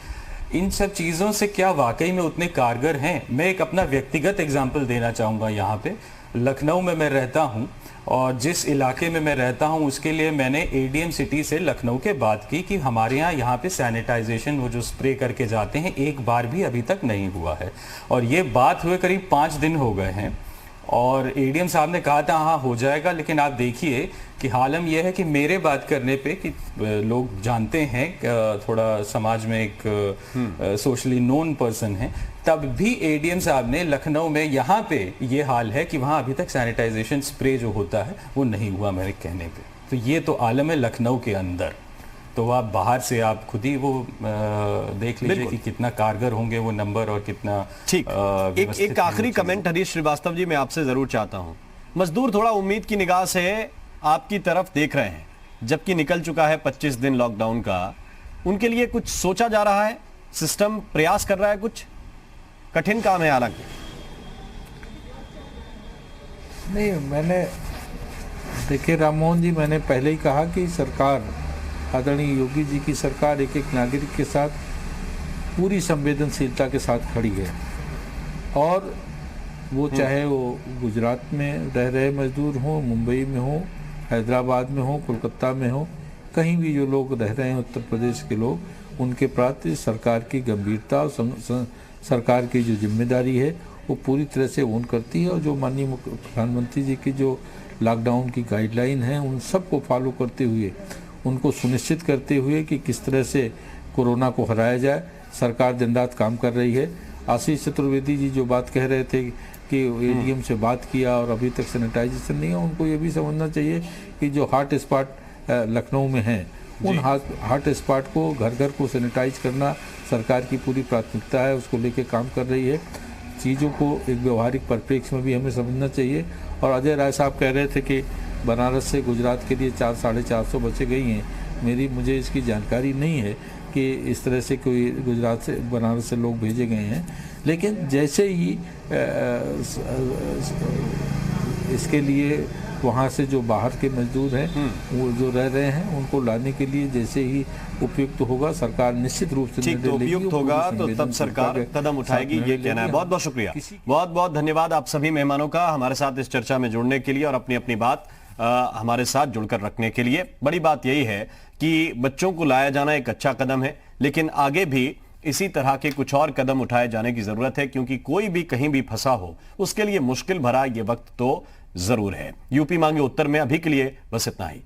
इन सब चीज़ों से क्या वाकई में उतने कारगर हैं? मैं एक अपना व्यक्तिगत एग्जाम्पल देना चाहूँगा। यहाँ पे लखनऊ में मैं रहता हूँ और जिस इलाके में मैं रहता हूँ उसके लिए मैंने एडीएम सिटी से लखनऊ के बात की कि हमारे यहाँ पे सैनिटाइजेशन, वो जो स्प्रे करके जाते हैं, एक बार भी अभी तक नहीं हुआ है। और ये बात हुए करीब 5 दिन हो गए हैं और एडीएम साहब ने कहा था हाँ हो जाएगा। लेकिन आप देखिए कि हालम यह है कि मेरे बात करने पे कि लोग जानते हैं, थोड़ा समाज में एक सोशली नोन पर्सन है, तब भी एडीएम साहब ने लखनऊ में यहाँ पे ये हाल है कि वहाँ अभी तक सैनिटाइजेशन स्प्रे जो होता है वो नहीं हुआ मेरे कहने पे। तो ये तो आलम है लखनऊ के अंदर। तो आप बाहर से आप खुद ही वो देख लीजिए कि कितना कारगर होंगे वो नंबर और कितना। ठीक, एक आखिरी कमेंट हरीश श्रीवास्तव जी मैं आपसे जरूर चाहता हूं। मजदूर थोड़ा उम्मीद की निगाह से आपकी तरफ देख रहे हैं, जबकि निकल चुका है 25 दिन लॉकडाउन का। उनके लिए कुछ सोचा जा रहा है, सिस्टम प्रयास कर रहा है कुछ? कठिन काम है हालांकि। नहीं, मैंने देखिए राममोहन जी, मैंने पहले ही कहा कि सरकार, आदरणीय योगी जी की सरकार एक एक नागरिक के साथ पूरी संवेदनशीलता के साथ खड़ी है। और वो चाहे वो गुजरात में रह रहे मजदूर हों, मुंबई में हो, हैदराबाद में हो, कोलकाता में हो, कहीं भी जो लोग रह रहे हैं उत्तर प्रदेश के लोग, उनके प्रति सरकार की गंभीरता और सरकार की जो जिम्मेदारी है वो पूरी तरह से ओन करती है। और जो माननीय प्रधानमंत्री जी की जो लॉकडाउन की गाइडलाइन है उन सबको फॉलो करते हुए, उनको सुनिश्चित करते हुए कि किस तरह से कोरोना को हराया जाए, सरकार दिन रात काम कर रही है। आशीष चतुर्वेदी जी जो बात कह रहे थे कि एडीएम से बात किया और अभी तक सैनिटाइजेशन नहीं है, उनको ये भी समझना चाहिए कि जो हॉट स्पॉट लखनऊ में हैं, उन हॉट स्पॉट को, घर घर को सैनिटाइज करना सरकार की पूरी प्राथमिकता है, उसको लेके काम कर रही है। चीज़ों को एक व्यवहारिक परिप्रेक्ष्य में भी हमें समझना चाहिए। और अजय राय साहब कह रहे थे कि बनारस से गुजरात के लिए 400-450 बसें गई हैं। मुझे इसकी जानकारी नहीं है, कि इस तरह से कोई गुजरात से बनारस से लोग भेजे गए हैं, लेकिन जैसे ही इसके लिए वहाँ से जो बाहर के मजदूर हैं वो जो रह रहे हैं उनको लाने के लिए जैसे ही उपयुक्त होगा सरकार निश्चित रूप से ठीक, तो उपयुक्त होगा तो तब सरकार कदम उठाएगी, ये कहना है। बहुत बहुत शुक्रिया, बहुत बहुत धन्यवाद आप सभी मेहमानों का हमारे साथ इस चर्चा में जुड़ने के लिए और अपनी अपनी बात हमारे साथ जुड़कर रखने के लिए। बड़ी बात यही है कि बच्चों को लाया जाना एक अच्छा कदम है, लेकिन आगे भी इसी तरह के कुछ और कदम उठाए जाने की जरूरत है, क्योंकि कोई भी कहीं भी फंसा हो उसके लिए मुश्किल भरा ये वक्त तो जरूर है। यूपी मांगे उत्तर में अभी के लिए बस इतना ही।